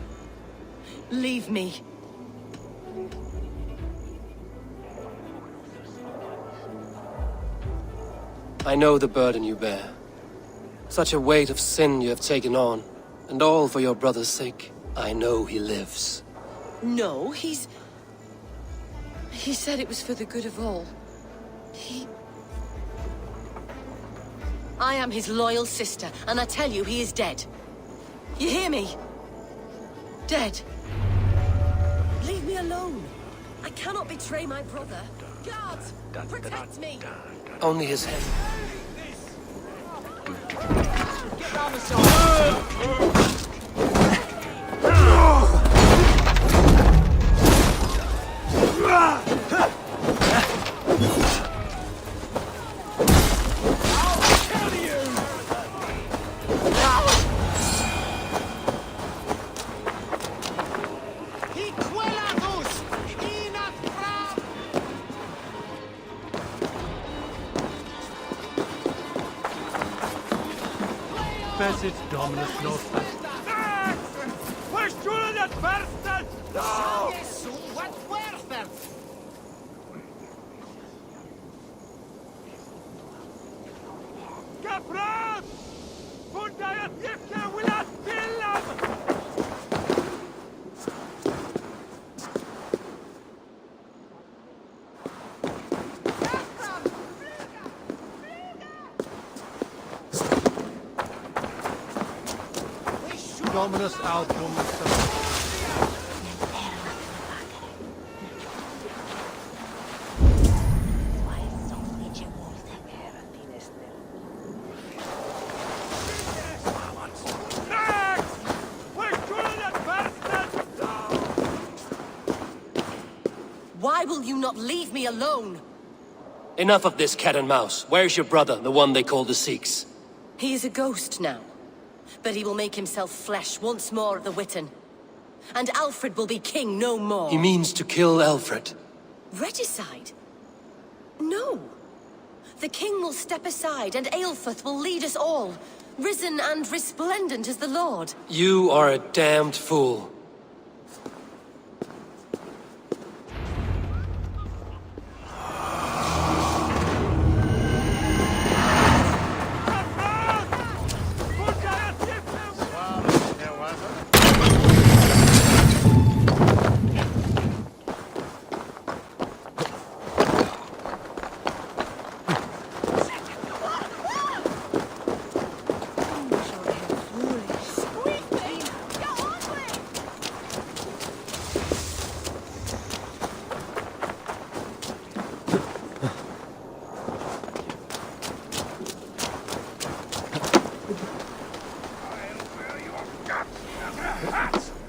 Leave me. I know the burden you bear. Such a weight of sin you have taken on, and all for your brother's sake. I know he lives. No, He said it was for the good of all. I am his loyal sister, and I tell you, he is dead. You hear me? Dead. Leave me alone. I cannot betray my brother. Guards, protect me. Only his head. Get down the side. Spes Dominus Nostus. Verschuldet Versten! No! What werfen? Gefraat! Funda jag tycker vill ha till Dominus Altum. Why will you not leave me alone? Enough of this cat and mouse. Where's your brother, the one they call the Sikhs? He is a ghost now. But he will make himself flesh once more at the Witten. And Alfred will be king no more. He means to kill Alfred. Regicide? No. The king will step aside and Aelfirth will lead us all. Risen and resplendent as the Lord. You are a damned fool.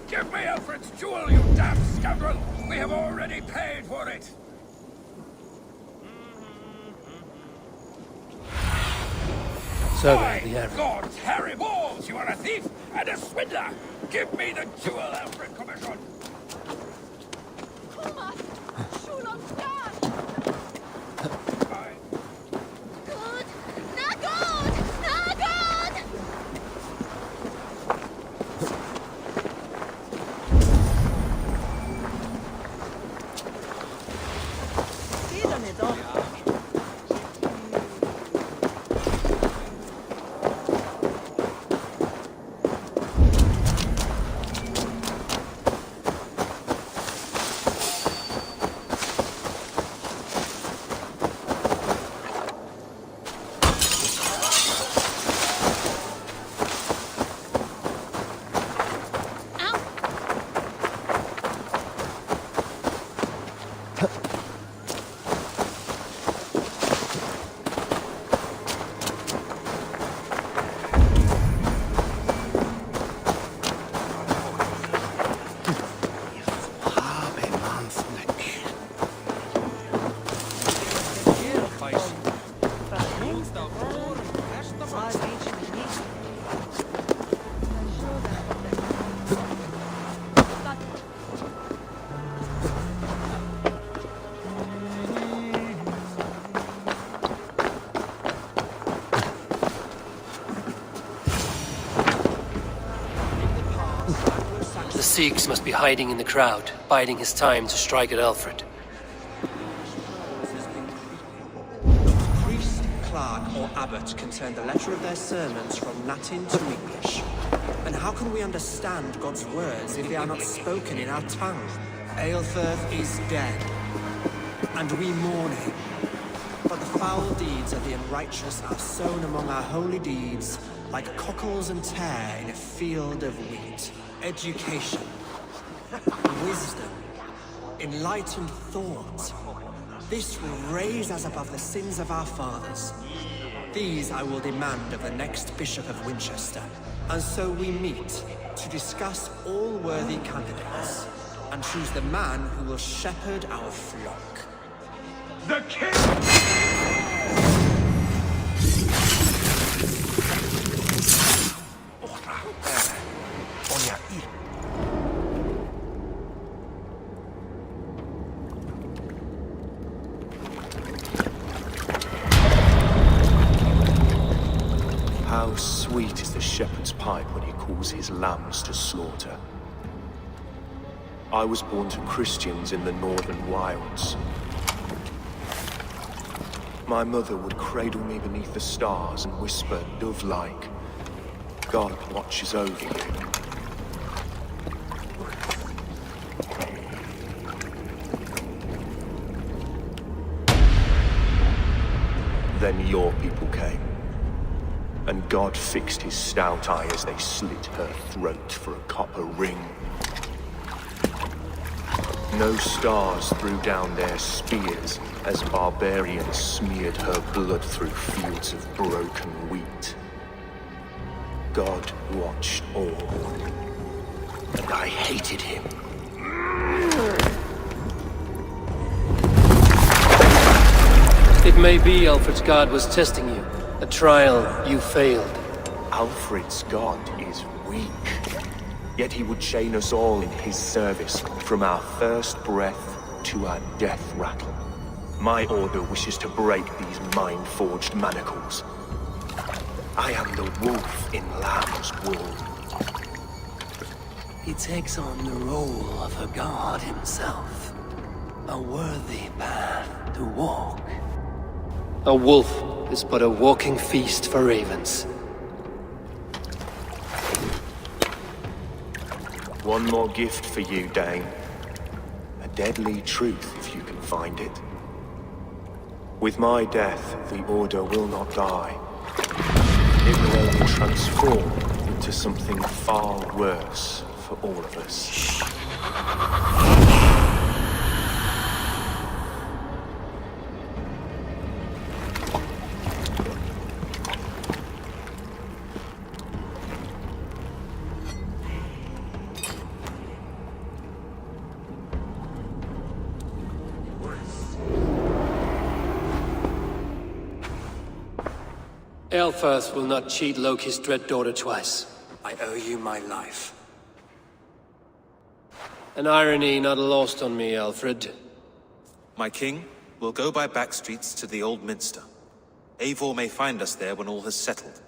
Give me Alfred's jewel, you damn scoundrel! We have already paid for it! Survey the area. God's hairy balls, you are a thief and a swindler! Give me the jewel, Alfred Commission! The Sikhs must be hiding in the crowd, biding his time to strike at Alfred. Priest, clerk, or abbot can turn the letter of their sermons from Latin to English. And how can we understand God's words if they are not spoken in our tongue? Aelfirth is dead, and we mourn him. But the foul deeds of the unrighteous are sown among our holy deeds, like cockles and tare in a field of wheat. Education, wisdom, enlightened thought. This will raise us above the sins of our fathers. These I will demand of the next Bishop of Winchester. And so we meet to discuss all worthy candidates and choose the man who will shepherd our flock. The king! How sweet is the shepherd's pipe when he calls his lambs to slaughter. I was born to Christians in the northern wilds. My mother would cradle me beneath the stars and whisper, dove-like, God watches over you. Then your people came, and God fixed his stout eye as they slit her throat for a copper ring. No stars threw down their spears as barbarians smeared her blood through fields of broken wheat. God watched all, and I hated him. It may be Alfred's God was testing you. A trial you failed. Alfred's God is weak. Yet he would chain us all in his service, from our first breath to our death rattle. My order wishes to break these mind-forged manacles. I am the wolf in lamb's wool. He takes on the role of a god himself. A worthy path to walk. A wolf is but a walking feast for ravens. One more gift for you, Dane. A deadly truth, if you can find it. With my death, the Order will not die. It will only transform into something far worse for all of us. Aelfirth will not cheat Loki's dread daughter twice. I owe you my life. An irony not lost on me, Alfred. My king, we'll go by back streets to the Old Minster. Eivor may find us there when all has settled.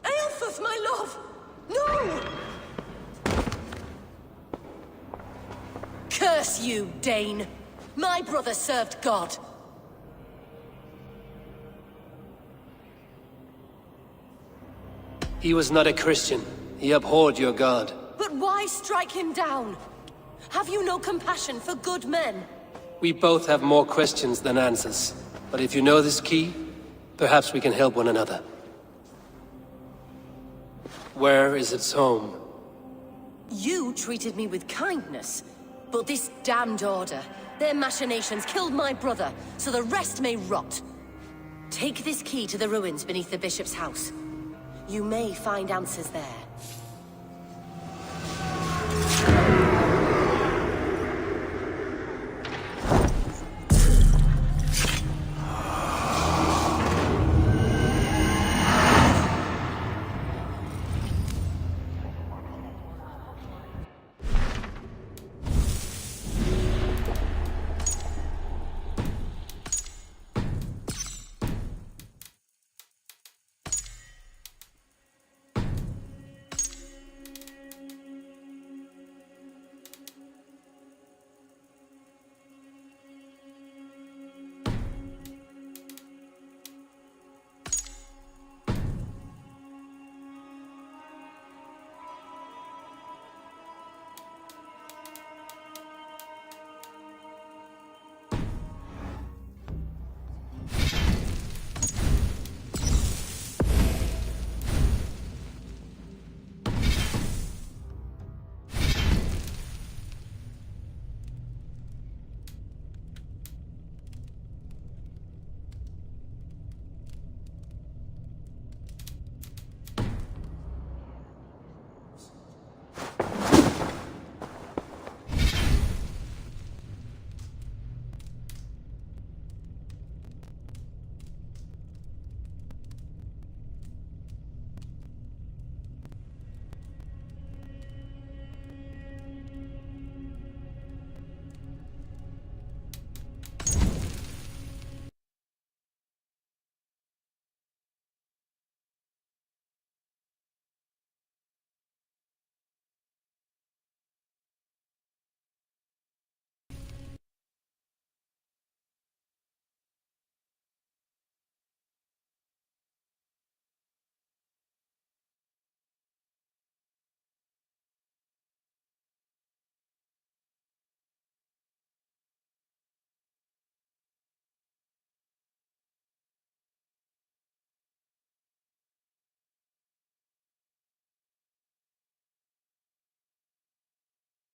Aelfrith, my love! No! Curse you, Dane! My brother served God. He was not a Christian. He abhorred your God. But why strike him down? Have you no compassion for good men? We both have more questions than answers. But if you know this key, perhaps we can help one another. Where is its home? You treated me with kindness, but this damned order, their machinations killed my brother, so the rest may rot. Take this key to the ruins beneath the bishop's house. You may find answers there.